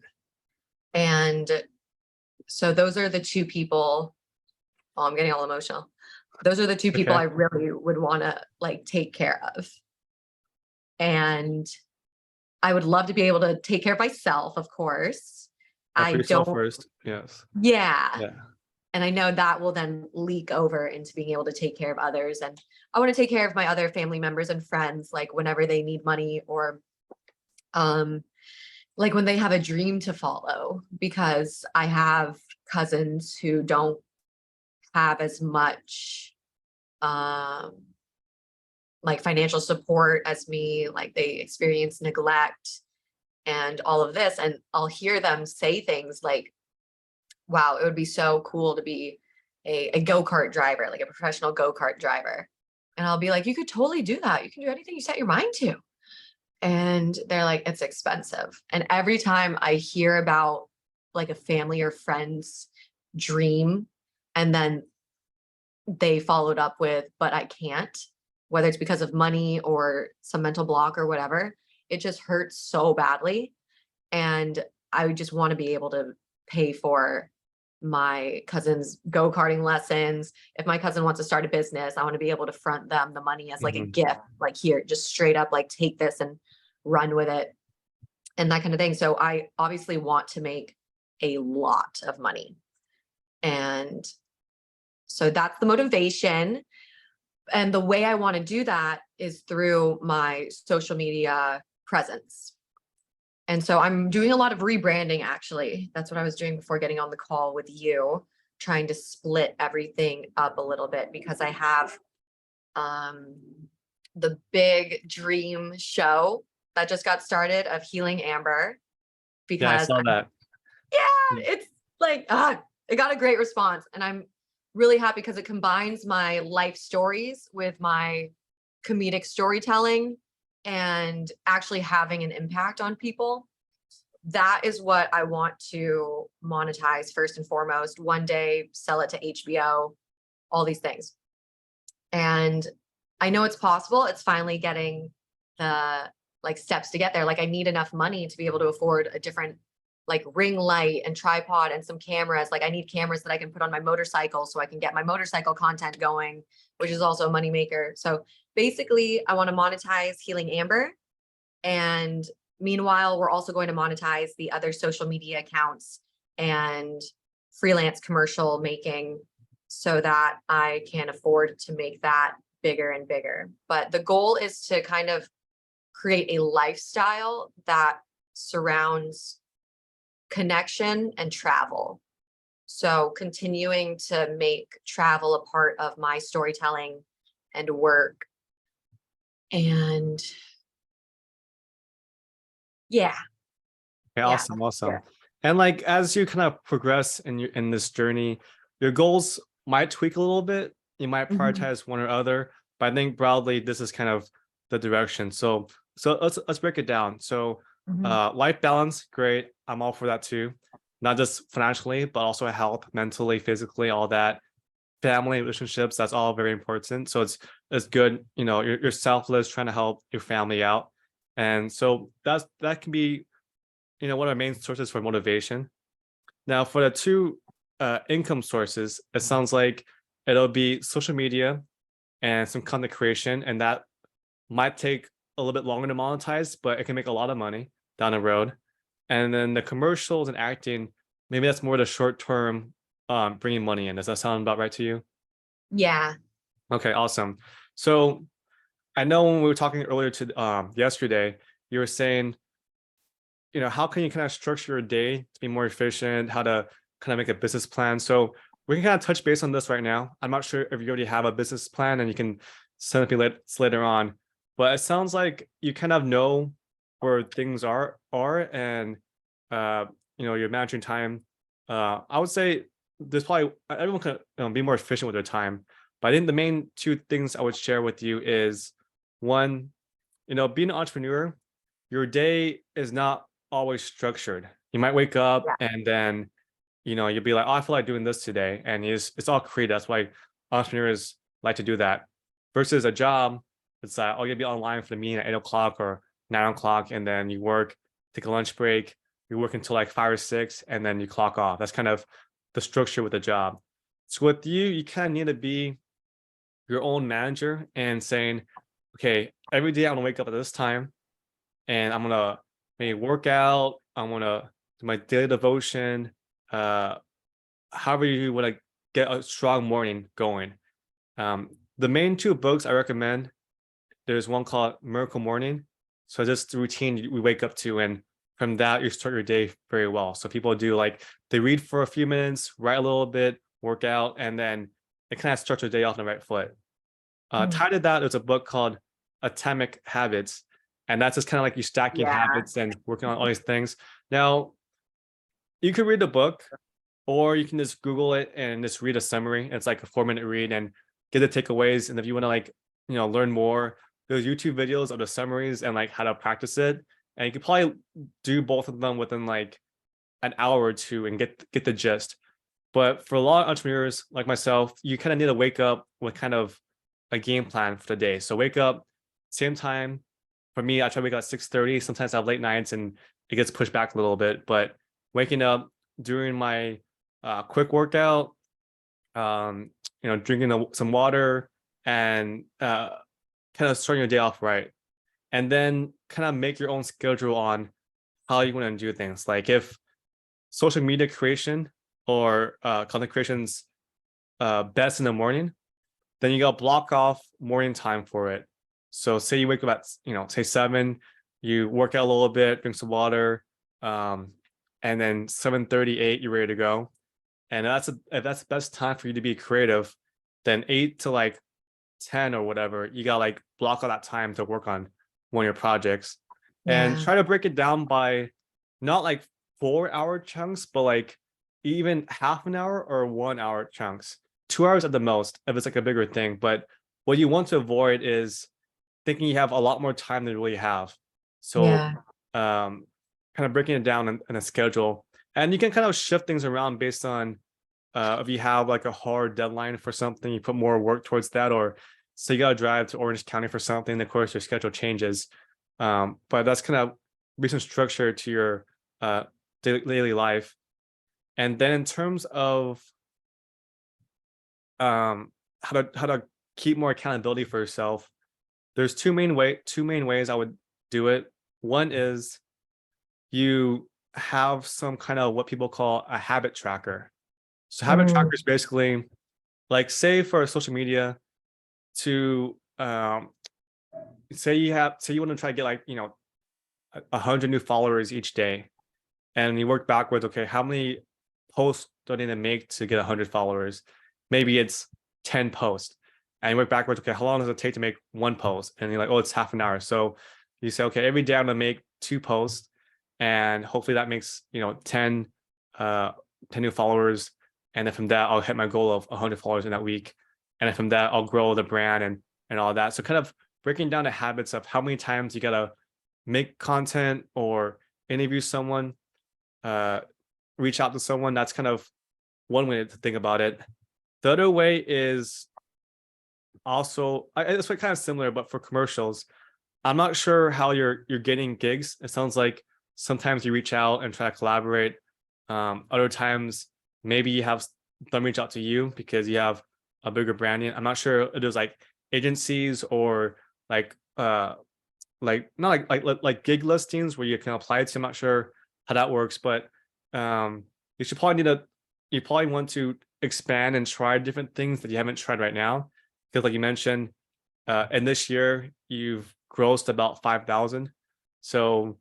And so those are the two people. Oh, I'm getting all emotional. Those are the two people Okay. I really would want to like take care of. And I would love to be able to take care of myself, of course. For I yourself don't, first. Yes. yeah. Yeah. And I know that will then leak over into being able to take care of others. And I want to take care of my other family members and friends, like whenever they need money, or um, like when they have a dream to follow, because I have cousins who don't have as much um, like financial support as me, like they experience neglect and all of this. And I'll hear them say things like, wow, it would be so cool to be a go-kart driver, like a professional go-kart driver. And I'll be like, you could totally do that. You can do anything you set your mind to. And they're like, it's expensive. And every time I hear about like a family or friend's dream, and then they followed up with, but I can't, whether it's because of money or some mental block or whatever, it just hurts so badly. And I would just want to be able to pay for my cousin's go-karting lessons. If my cousin wants to start a business, I want to be able to front them the money as like a Hmm. gift, like here, just straight up, like take this and run with it and that kind of thing. So I obviously want to make a lot of money. And so that's the motivation. And the way I want to do that is through my social media presence. And so I'm doing a lot of rebranding, actually. That's what I was doing before getting on the call with you, trying to split everything up a little bit, because I have um, the big dream show that just got started of Healing Amber, Yeah, I because saw that. yeah, it's like, it got a great response. And I'm really happy because it combines my life stories with my comedic storytelling. and actually having an impact on people. That is what I want to monetize first and foremost. One day, sell it to HBO, all these things. And I know it's possible. It's finally getting the like steps to get there. Like I need enough money to be able to afford a different like ring light and tripod and some cameras. Like I need cameras that I can put on my motorcycle so I can get my motorcycle content going, which is also a moneymaker. So basically I want to monetize Healing Amber. And meanwhile, we're also going to monetize the other social media accounts and freelance commercial making so that I can afford to make that bigger and bigger. But the goal is to kind of create a lifestyle that surrounds connection and travel. So continuing to make travel a part of my storytelling and work. And yeah. Okay, Yeah. awesome, awesome. And like as you kind of progress in this journey, your goals might tweak a little bit. You might prioritize one or other, but I think broadly this is kind of the direction. So let's break it down. So life balance, great. I'm all for that too. Not just financially, but also health, mentally, physically, all that. Family relationships, that's all very important. So it's good, you know, you're selfless, trying to help your family out. And so that can be, you know, one of our main sources for motivation. Now, for the two income sources, it sounds like it'll be social media and some content creation, and that might take a little bit longer to monetize, but it can make a lot of money down the road. And then the commercials and acting, maybe that's more the short term, bringing money in. Does that sound about right to you? Yeah. Okay, awesome. So I know when we were talking earlier to yesterday, you were saying, you know, how can you kind of structure your day to be more efficient, how to kind of make a business plan. So we can kind of touch base on this right now. I'm not sure if you already have a business plan and you can send it me later on, but it sounds like you kind of know where things are and you know, you're managing time. I would say there's probably everyone can be more efficient with their time. But I think the main two things I would share with you is one, you know, being an entrepreneur, your day is not always structured. You might wake up Yeah. and then, you know, you'll be like, oh, I feel like doing this today. And it's all creative. That's why entrepreneurs like to do that. Versus a job, it's like, oh, you'll be online for the meeting at 8 o'clock or 9 o'clock, and then you work, take a lunch break, you work until like 5 or 6, and then you clock off. That's kind of the structure with the job. So with you, you kind of need to be your own manager and saying, okay, every day I'm gonna wake up at this time and I'm gonna maybe work out, I'm gonna do my daily devotion, uh, however you want to get a strong morning going. The main two books I recommend, there's one called Miracle Morning. So just the routine we wake up to, and from that you start your day very well. So people do like they read for a few minutes, write a little bit, work out, and then it kind of starts your day off on the right foot. Tied to that, there's a book called Atomic Habits, and that's just kind of like you stacking Yeah. habits and working on all these things. Now, you could read the book, or you can just Google it and just read a summary. It's like a 4 minute read and get the takeaways. And if you want to like, you know, learn more, there's YouTube videos of the summaries and like how to practice it. And you could probably do both of them within like an hour or two and get the gist. But for a lot of entrepreneurs like myself, you kind of need to wake up with kind of a game plan for the day. So wake up, same time. For me, I try to wake up at 6:30. Sometimes I have late nights and it gets pushed back a little bit. But waking up during my quick workout, you know, drinking some water and kind of starting your day off right. And then kind of make your own schedule on how you want to do things. Like if social media creation or content creation's best in the morning, then you got to block off morning time for it. So say you wake up at, you know, say 7, you work out a little bit, drink some water, and then 7:38 you're ready to go. And if that's the best time for you to be creative, then 8 to like 10 or whatever, you got to like block all that time to work on one of your projects. And Yeah. try to break it down by not like 4 hour chunks, but like even half an hour or 1 hour chunks. 2 hours at the most if it's like a bigger thing. But what you want to avoid is thinking you have a lot more time than you really have. So Yeah. kind of breaking it down in a schedule, and you can kind of shift things around based on if you have like a hard deadline for something, you put more work towards that, or so you got to drive to Orange County for something, of course your schedule changes. But that's kind of recent structure to your daily life. And then in terms of how to keep more accountability for yourself, there's two main ways I would do it. One is you have some kind of what people call a habit tracker. So habit tracker Mm, is basically like, say for social media, to say you want to try to get like 100 new followers each day, and you work backwards. Okay, how many posts do I need to make to get 100 followers? Maybe it's 10 posts, and you work backwards. Okay, how long does it take to make one post? And you're like, oh, it's half an hour. So you say, okay, every day I'm gonna make 2 posts, and hopefully that makes 10 uh 10 new followers. And then from that, I'll hit my goal of 100 followers in that week. And then from that, I'll grow the brand and all that. So kind of breaking down the habits of how many times you gotta make content or interview someone, uh, reach out to someone. That's kind of one way to think about it. The other way is also, it's kind of similar, but for commercials. I'm not sure how you're getting gigs. It sounds like sometimes you reach out and try to collaborate. Other times, maybe you have them reach out to you because you have a bigger branding. I'm not sure if there's like agencies or like not like gig listings where you can apply to. I'm not sure how that works, but um, you should probably need to you probably want to expand and try different things that you haven't tried right now. Because like you mentioned, in this year you've grossed about 5,000. So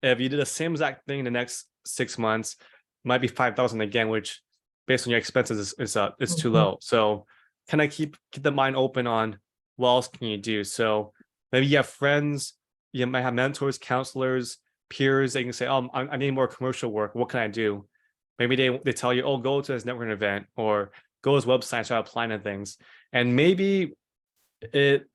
if you did the same exact thing in the next 6 months, it might be 5,000 again, which based on your expenses is too mhm. low. So kind of keep the mind open on what else can you do. So maybe you have friends, you might have mentors, counselors, peers that you can say, oh, I need more commercial work. What can I do? Maybe they tell you, oh, go to this networking event or go to his website, start applying to things. And maybe it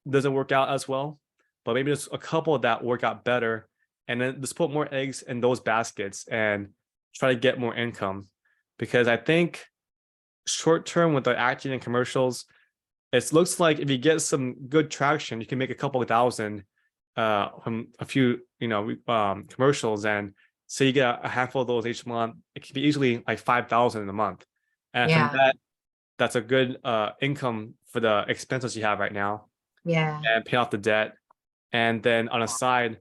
doesn't work out as well, but maybe there's a couple that work out better. And then just put more eggs in those baskets and try to get more income. Because I think short term with the acting and commercials, it looks like if you get some good traction, you can make a couple of thousand from a few, commercials. And say you get a handful of those each month, it could be easily like 5,000 in a month. And from Yeah. that, that's a good income for the expenses you have right now Yeah. and pay off the debt. And then on a side,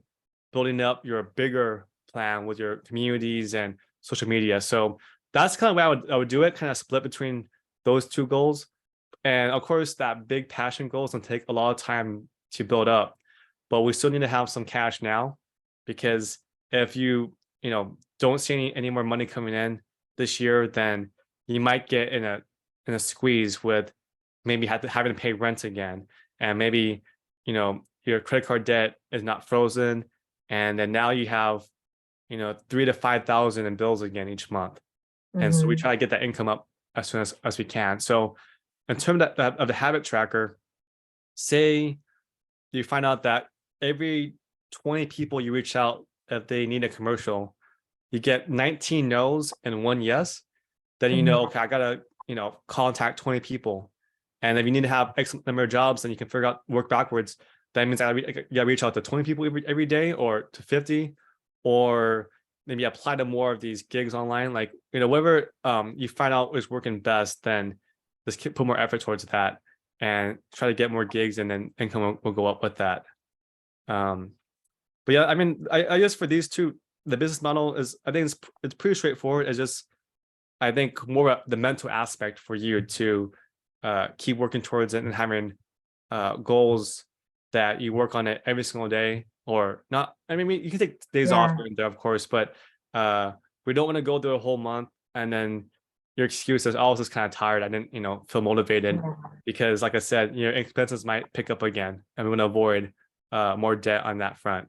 building up your bigger plan with your communities and social media. So that's kind of where I would do it, kind of split between those two goals. And of course, that big passion goal is going to take a lot of time to build up, but we still need to have some cash now, because if don't see any more money coming in this year, then you might get in a squeeze with maybe having to pay rent again, and maybe your credit card debt is not frozen, and then now you have 3 to 5 thousand in bills again each month. And so we Hmm. try to get that income up as soon as we can. So in terms of the habit tracker, say you find out that every 20 people you reach out, if they need a commercial, you get 19 no's and one yes. Then Hmm. okay, I gotta contact 20 people. And if you need to have X number of jobs, then you can work backwards. That means you gotta reach out to 20 people every day, or to 50, or maybe apply to more of these gigs online. Like whatever you find out is working best, then just put more effort towards that and try to get more gigs, and then income will go up with that. Um, but yeah, I mean, I guess for these two, the business model is, I think it's pretty straightforward. It's just, I think, more the mental aspect for you to keep working towards it and having goals that you work on it every single day, or not. I mean, you can take days off Yeah. here and there, of course, but we don't want to go through a whole month and then your excuse is, oh, I was just kind of tired. I didn't, feel motivated, Yeah. because, like I said, your expenses might pick up again, and we want to avoid more debt on that front.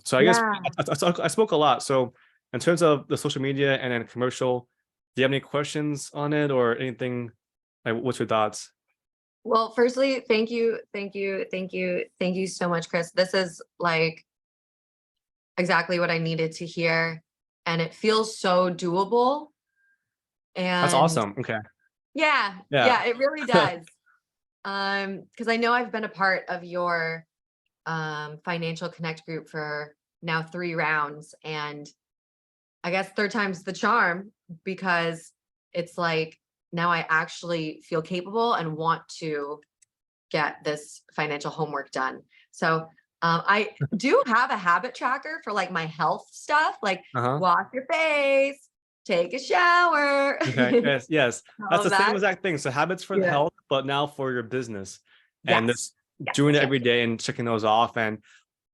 So I guess Yeah. I spoke a lot. So in terms of the social media and then commercial, do you have any questions on it or anything? Like, what's your thoughts? Well, firstly, thank you, thank you, thank you, thank you so much, Chris. This is like exactly what I needed to hear. And it feels so doable. That's And awesome. Okay. yeah, Yeah. yeah, it really does. Because I know I've been a part of your financial connect group for now 3 rounds. And I guess third time's the charm, because it's like now I actually feel capable and want to get this financial homework done. So I do have a habit tracker for like my health stuff, like Uh-huh. wash your face, take a shower, Okay. Yes. Yes. That's all the same that. exact thing. So habits for the Yeah. health, but now for your business, and Yes. this Yes. doing Yes. it Yes. every day and checking those off. And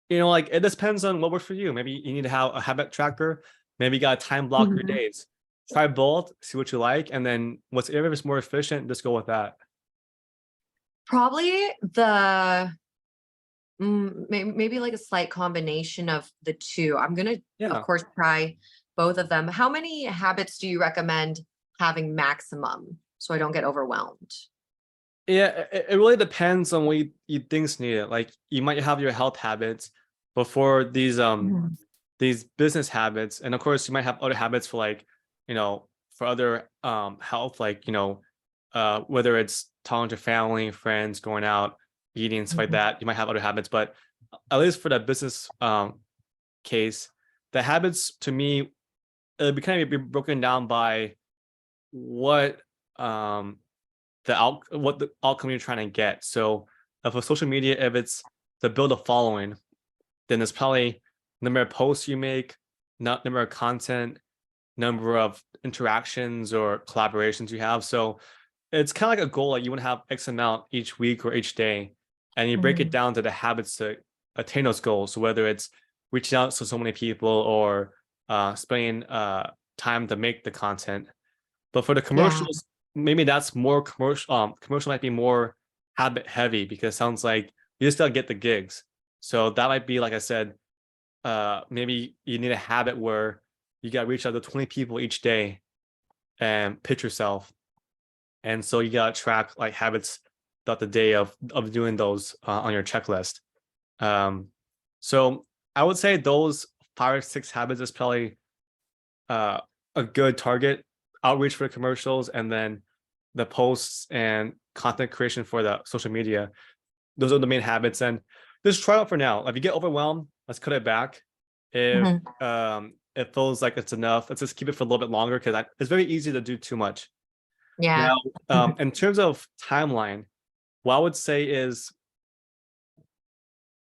like it depends on what works for you. Maybe you need to have a habit tracker. Maybe you got to time block your Mhm. days. Try both, see what you like, and then whatever is more efficient, just go with that. Probably the maybe like a slight combination of the two. I'm gonna, of Yeah. course, try both of them. How many habits do you recommend having maximum so I don't get overwhelmed? Yeah, it really depends on what you think's needed. Like you might have your health habits before Mhm. these business habits, and of course you might have other habits for like for other health, like whether it's talking to family, friends, going out, eating, stuff like Mhm. that. You might have other habits, but at least for the business case, the habits to me it kind of be broken down by what um what the outcome you're trying to get. So if for social media, if it's to build a following, then it's probably number of posts you make, not number of content, number of interactions or collaborations you have. So it's kind of like a goal, like you want to have X amount each week or each day, and you break it Mhm. down to the habits to attain those goals. So whether it's reaching out to so many people or spending time to make the content. But for the Yeah. commercials, maybe that's more commercial. Commercial might be more habit heavy because it sounds like you just gotta get the gigs. So that might be, like I said, maybe you need a habit where you got to reach out to 20 people each day and pitch yourself. And so you got to track like habits throughout the day of doing those on your checklist. Um, so I would say those 5 or 6 habits is probably uh, a good target outreach for the commercials, and then the posts and content creation for the social media. Those are the main habits, and just try it out for now. If you get overwhelmed, let's cut it back. If Mhm. it feels like it's enough, let's just keep it for a little bit longer because it's very easy to do too much. Yeah. Now, in terms of timeline, what I would say is,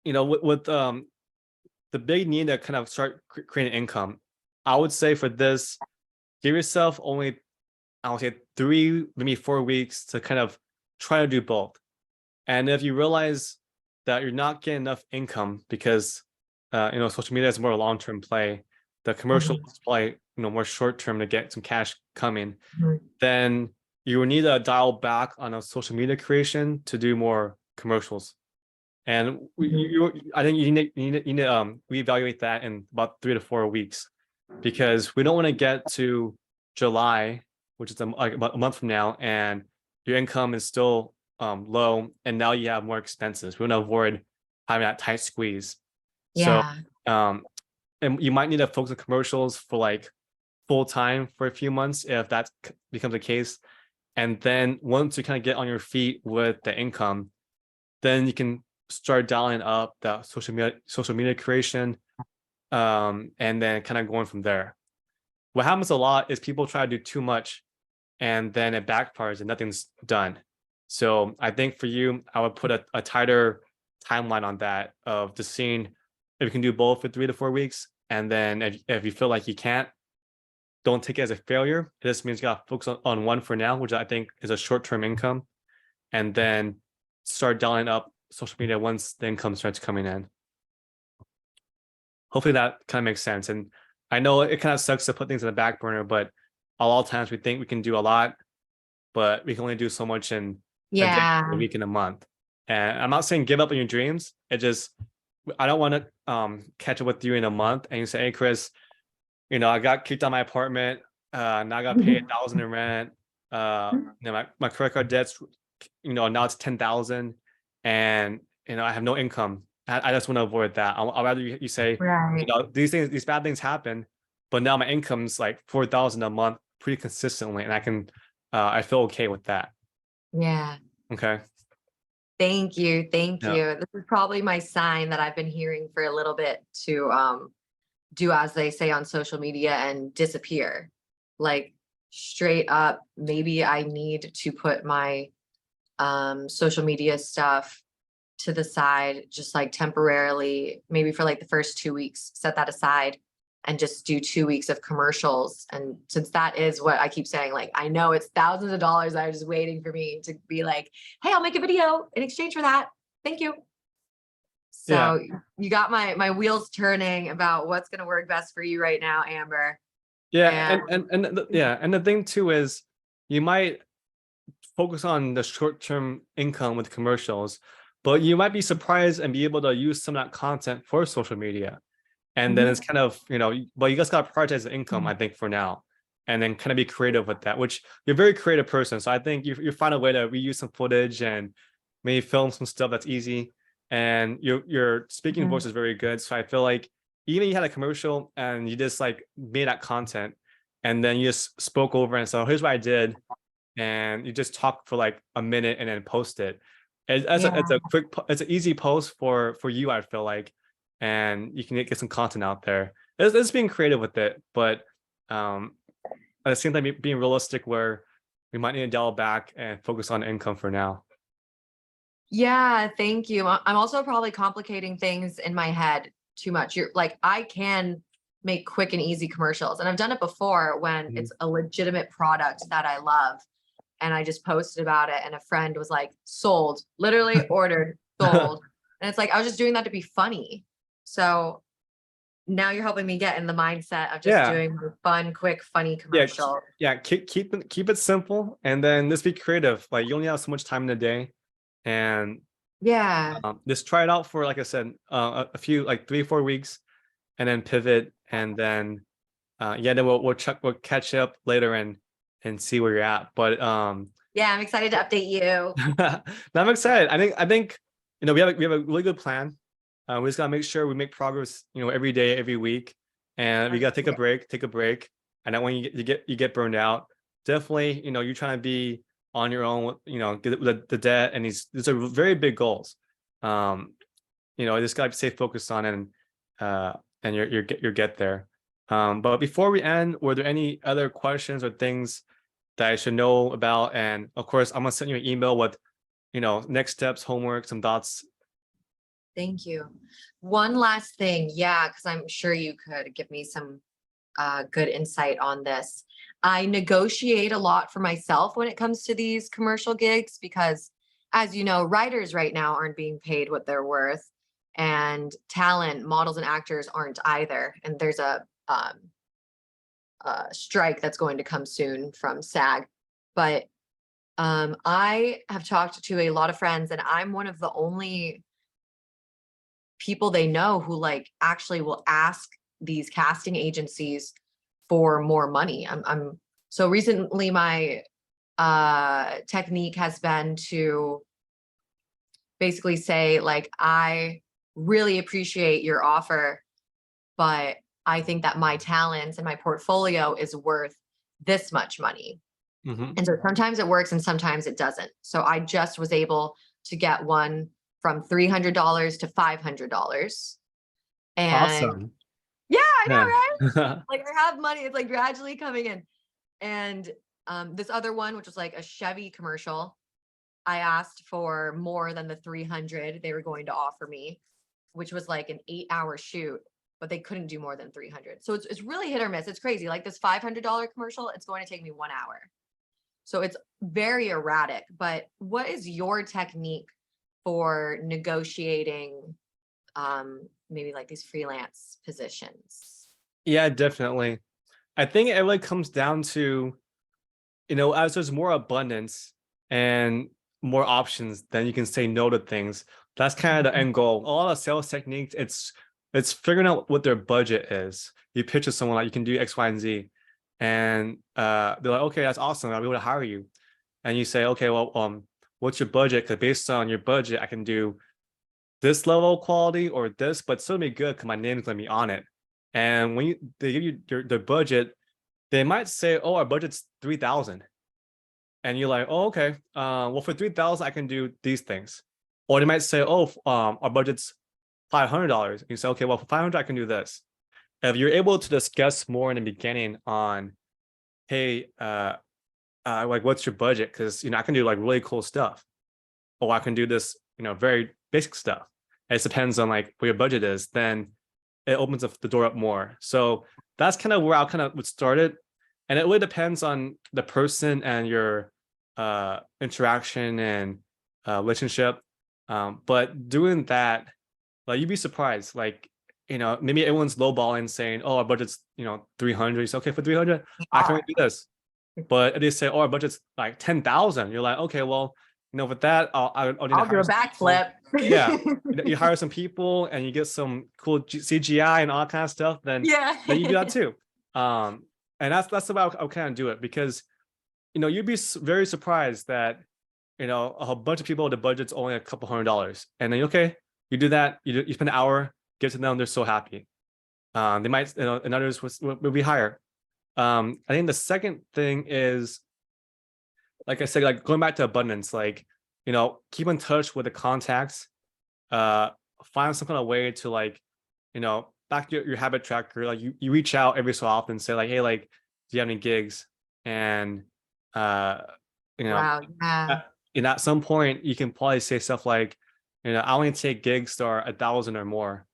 with the big need to kind of start creating income, I would say for this, give yourself only, I would say 3, maybe 4 weeks to kind of try to do both. And if you realize that you're not getting enough income because social media is more a long-term play, the commercial Mhm. is probably more short-term to get some cash coming, Mhm. then you will need to dial back on a social media creation to do more commercials. And Mhm. I think you need to reevaluate that in about 3 to 4 weeks, because we don't want to get to July, which is like about a month from now, and your income is still low, and now you have more expenses. We want to avoid having that tight squeeze. So, Yeah. um, and you might need to focus on commercials for like full time for a few months if that becomes the case. And then once you kind of get on your feet with the income, then you can start dialing up the social media creation, and then kind of going from there. What happens a lot is people try to do too much and then it backfires and nothing's done. So I think for you, I would put a tighter timeline on that of just seeing if you can do both for 3 to 4 weeks. And then if you feel like you can't, don't take it as a failure. It just means you got to focus on one for now, which I think is a short-term income, and then start dialing up social media once the income starts coming in. Hopefully that kind of makes sense. And I know it kind of sucks to put things in the back burner, but a lot of times we think we can do a lot, but we can only do so much in a day, a Yeah. week, and a month. And I'm not saying give up on your dreams. It just, I don't want to catch up with you in a month and you say, hey Chris, I got kicked out of my apartment. Now I got to pay 1,000 in rent. My credit card debt's now it's 10,000 and I have no income. I just want to avoid that. I'd rather you say, Right. these bad things happen, but now my income's like 4,000 a month pretty consistently, and I feel okay with that. Yeah. Okay. Thank you. Thank Yeah. you. This is probably my sign that I've been hearing for a little bit to do as they say on social media and disappear. Like straight up, maybe I need to put my social media stuff to the side, just like temporarily, maybe for like the first 2 weeks, set that aside and just do 2 weeks of commercials. And since that is what I keep saying, like, I know it's thousands of dollars that are just waiting for me to be like, hey, I'll make a video in exchange for that. Thank you. Yeah. So you got my wheels turning about what's going to work best for you right now, Amber. Yeah. And And the thing too is you might focus on the short-term income with commercials, but you might be surprised and be able to use some of that content for social media. And then Mhm. it's kind of, but you just got to prioritize the income, I think, for now. And then kind of be creative with that, which you're a very creative person. So I think you find a way to reuse some footage and maybe film some stuff that's easy. And your speaking voice Mhm. is very good. So I feel like even you had a commercial and you just like made that content and then you just spoke over and so here's what I did, and you just talk for like a minute and then post it. It's Yeah. a quick, it's an easy post for you, I feel like, and you can get some content out there. It's being creative with it, but um, at the same time, being realistic where we might need to dial back and focus on income for now. Yeah, thank you. I'm also probably complicating things in my head too much. You're like, I can make quick and easy commercials, and I've done it before when Mhm. it's a legitimate product that I love. And I just posted about it, and a friend was like, sold, literally ordered, sold. And it's like, I was just doing that to be funny. So now you're helping me get in the mindset of just Yeah, doing the fun, quick, funny yeah, commercial. yeah. Keep it simple, and then just be creative. Like you only have so much time in the day, and Yeah. just try it out for, like I said, a few, like 3 or 4 weeks, and then pivot, and then yeah, then we'll catch up later and see where you're at. But Yeah, I'm excited to update you. now I'm excited. I think we have a really good plan. We just gotta make sure we make progress, every day, every week, and we gotta take a break. And then when you get burned out, definitely, you're trying to be on your own, get the debt, and these are very big goals. Um, just gotta stay focused on it, uh, and you're get there. But before we end, were there any other questions or things that I should know about? And of course, I'm gonna send you an email with, next steps, homework, some thoughts. Thank you. One last thing. Yeah, because I'm sure you could give me some good insight on this. I negotiate a lot for myself when it comes to these commercial gigs because, as you know, writers right now aren't being paid what they're worth, and talent, models, and actors aren't either. And there's a strike that's going to come soon from SAG. But I have talked to a lot of friends, and I'm one of the only people they know who like actually will ask these casting agencies for more money. I'm so recently my technique has been to basically say like, I really appreciate your offer, but I think that my talents and my portfolio is worth this much money. Hmm. And so sometimes it works and sometimes it doesn't. So I just was able to get one from $300 to $500. And Awesome. yeah, I know, Yeah. right? Like I have money, it's like gradually coming in. And this other one, which was like a Chevy commercial, I asked for more than the 300 they were going to offer me, which was like an 8-hour shoot, but they couldn't do more than 300. So it's really hit or miss. It's crazy. Like this $500 commercial, it's going to take me 1 hour. So it's very erratic. But what is your technique for negotiating maybe like these freelance positions? Yeah, definitely. I think it really comes down to, as there's more abundance and more options, then you can say no to things. That's kind of the Mhm. end goal. A lot of sales techniques, it's figuring out what their budget is. You pitch to someone like you can do X, Y, and Z, and they're like, okay, that's awesome. I'll be able to hire you. And you say, okay, well, what's your budget? Because based on your budget, I can do this level of quality or this, but still be good because my name's gonna be on it. And when they give you their budget, they might say, "Oh, our budget's 3,000," and you're like, "Oh, okay. Well, for 3,000, I can do these things." Or they might say, "Oh, our budget's $500." You say, "Okay, well, for 500, I can do this." If you're able to discuss more in the beginning on, "Hey, like, what's your budget?" Because I can do like really cool stuff, or I can do this, very basic stuff. It depends on like what your budget is. Then it opens up the door up more. So that's kind of where I kind of would start it, and it really depends on the person and your interaction and relationship. But doing that, like you'd be surprised. Like maybe everyone's lowballing, saying, "Oh, our budget's 300." You say, "Okay, for 300, I can only do this." But if they say, "Oh, our budget's like 10,000," you're like, "Okay, well, with that, I'll need to I'll do hire a some people." backflip. Yeah, you hire some people and you get some cool CGI and all that kind of stuff. Then Yeah. you do that too. And that's about I'll kind of do it, because you'd be very surprised that a bunch of people, the budget's only a couple $100, and then okay, you do that, you spend an hour, get to them, they're so happy. They might, and others will be higher. I think the second thing is, like I said, like going back to abundance, like keep in touch with the contacts, uh find some kind of way to, like back to your habit tracker, like you reach out every so often, say like, "Hey, like, do you have any gigs?" And uh you know Wow. Yeah. at some point you can probably say stuff like, "I only take gigs that are 1,000 or more,"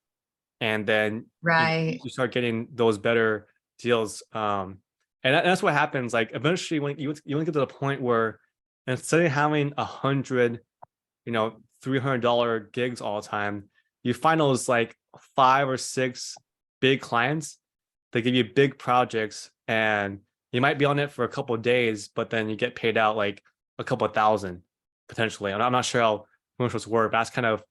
and then Right. you start getting those better deals. And that's what happens. Like eventually, when you want to get to the point where instead of having 100, $300 gigs all the time, you find those like 5 or 6 big clients that give you big projects, and you might be on it for a couple of days, but then you get paid out like a couple of thousand potentially. And I'm not sure how commercials work, but that's kind of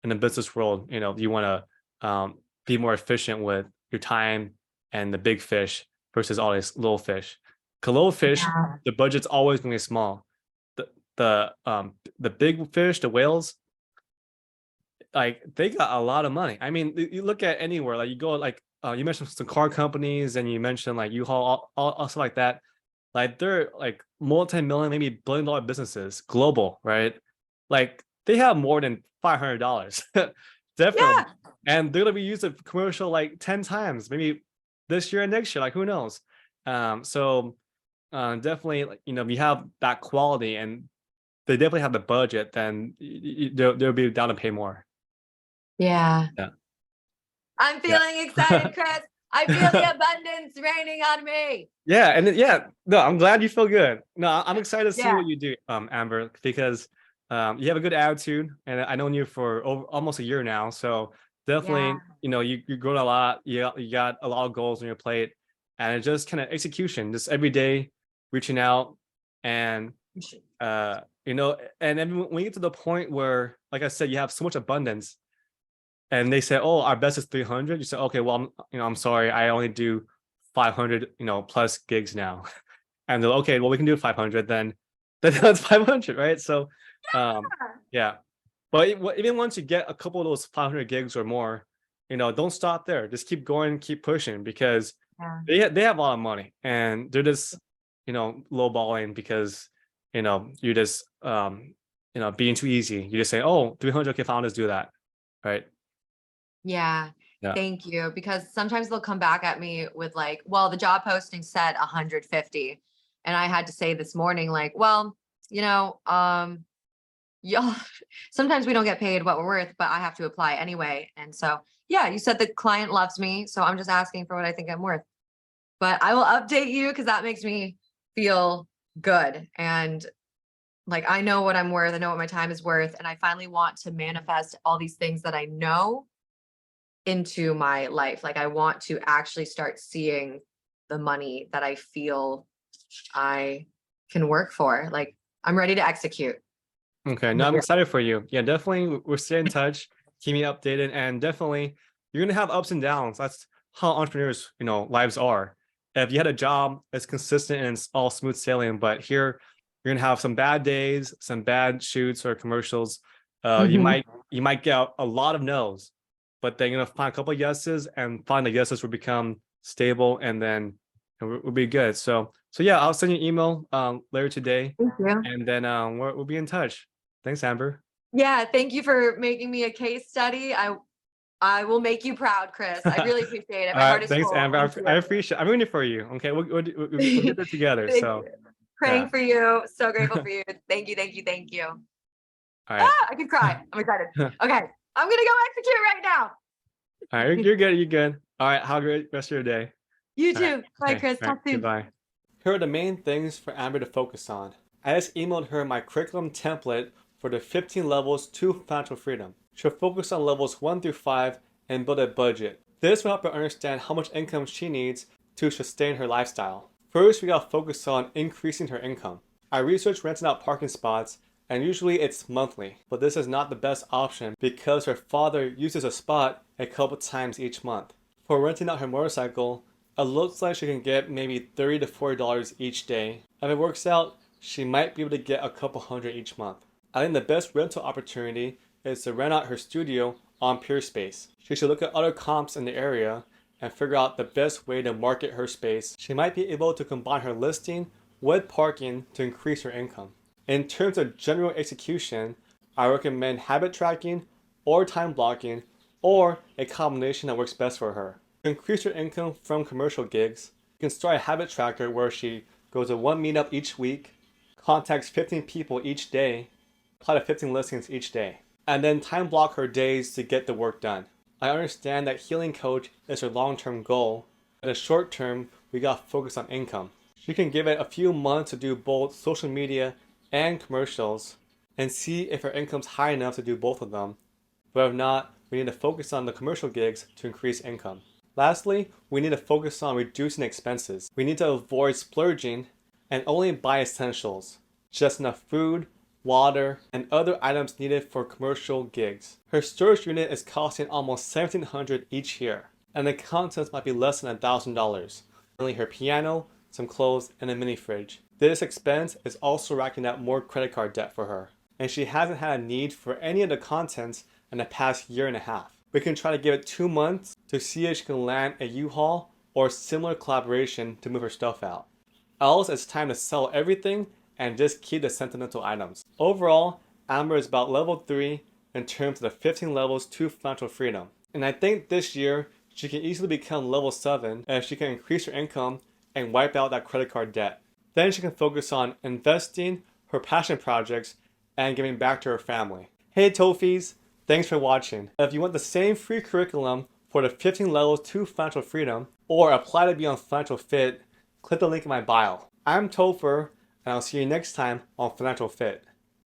in the business world. You want to be more efficient with your time and the big fish versus all these little fish. Because little fish, Yeah. the budget's always going to be small. The big fish, the whales, like they got a lot of money. I mean, you look at anywhere, like you go, like you mentioned some car companies, and you mentioned like U-Haul, all stuff like that. Like they're like multi-million, maybe billion-dollar businesses, global, right? Like they have more than $500, definitely, Yeah. and they're gonna be used a commercial like 10 times, maybe this year and next year, like who knows? So definitely, like, if you have that quality and they definitely have the budget, then they'll be down to pay more. Yeah. Yeah. I'm feeling excited, Chris. I feel the abundance raining on me. Yeah, and yeah, no, I'm glad you feel good. No, I'm excited to see Yeah. what you do, Amber, because you have a good attitude, and I've known you for almost a year now. So Yeah. definitely, you're growing a lot. You got a lot of goals on your plate, and it's just kind of execution, just every day reaching out, and and then when you get to the point where, like I said, you have so much abundance, and they say, "Oh, our best is 300." You say, "Okay, well, I'm sorry, I only do 500, plus gigs now." And they're, "Okay, well, we can do 500 then." Then that's 500, right? So, yeah. But even once you get a couple of those 500 gigs or more, don't stop there. Just keep going, keep pushing, because Yeah. they have a lot of money, and they're just lowballing because you're just being too easy. You just say, "Oh, 300, okay, fine, let's do that," right? Yeah. Yeah. Thank you. Because sometimes they'll come back at me with like, well, the job posting said 150. And I had to say this morning, like, well, y'all, sometimes we don't get paid what we're worth, but I have to apply anyway. And so, yeah, you said the client loves me. So I'm just asking for what I think I'm worth. But I will update you because that makes me feel good. And like, I know what I'm worth. I know what my time is worth. And I finally want to manifest all these things that I know into my life. Like I want to actually start seeing the money that I feel I can work for. Like I'm ready to execute. Okay, no, But I'm yeah. excited for you. Yeah, definitely. We're staying in touch. Keep me updated, and definitely you're gonna have ups and downs. That's how entrepreneurs, lives are. If you had a job that's consistent and it's all smooth sailing, but here You're gonna have some bad days, some bad shoots or commercials. You Mhm. might get a lot of no's, but then you're gonna find a couple of yeses, and find the yeses will become stable, and then we'll be good. So yeah, I'll send you an email later today, Thank you. and then we'll be in touch. Thanks, Amber. Yeah, thank you for making me a case study. I will make you proud, Chris. I really appreciate it. All My heart right, is thanks, full. Amber. Thank I you. appreciate. I'm rooting for you. Okay, we'll get this together. Thank So you. Praying yeah. for you. So grateful for you. Thank you. Thank you. Thank you. All right. Ah, I can cry. I'm excited. Okay. I'm gonna go execute right now. All right, you're good. You're good. All right, have a great rest of your day. You All right. too. Bye, Okay. Chris. All right. Talk soon. Goodbye. Here are the main things for Amber to focus on. I just emailed her my curriculum template for the 15 levels to financial freedom. She'll focus on levels 1 through 5 and build a budget. This will help her understand how much income she needs to sustain her lifestyle. First, we gotta focus on increasing her income. I researched renting out parking spots, and usually it's monthly, but this is not the best option because her father uses a spot a couple times each month. For renting out her motorcycle, it looks like she can get maybe $30 to $40 each day. If it works out, she might be able to get a couple hundred each month. I think the best rental opportunity is to rent out her studio on PeerSpace. She should look at other comps in the area and figure out the best way to market her space. She might be able to combine her listing with parking to increase her income. In terms of general execution, I recommend habit tracking or time blocking, or a combination that works best for her. To increase her income from commercial gigs, you can start a habit tracker where she goes to one meetup each week, contacts 15 people each day, apply to 15 listings each day, and then time block her days to get the work done. I understand that healing coach is her long-term goal. In the short term, we gotta focus on income. She can give it a few months to do both social media and commercials and see if her income's high enough to do both of them. But if not, we need to focus on the commercial gigs to increase income. Lastly, we need to focus on reducing expenses. We need to avoid splurging and only buy essentials, just enough food, water, and other items needed for commercial gigs. Her storage unit is costing almost $1,700 each year, and the contents might be less than $1,000. Only her piano, some clothes, and a mini fridge. This expense is also racking up more credit card debt for her, and she hasn't had a need for any of the contents in the past year and a half. We can try to give it 2 months to see if she can land a U-Haul or similar collaboration to move her stuff out. Else, it's time to sell everything and just keep the sentimental items. Overall, Amber is about level 3 in terms of the 15 levels to financial freedom. And I think this year, she can easily become level 7 if she can increase her income and wipe out that credit card debt. Then she can focus on investing, her passion projects, and giving back to her family. Hey Tophees, thanks for watching. If you want the same free curriculum for the 15 levels to financial freedom, or apply to be on Financial Fit, click the link in my bio. I'm Topher, and I'll see you next time on Financial Fit.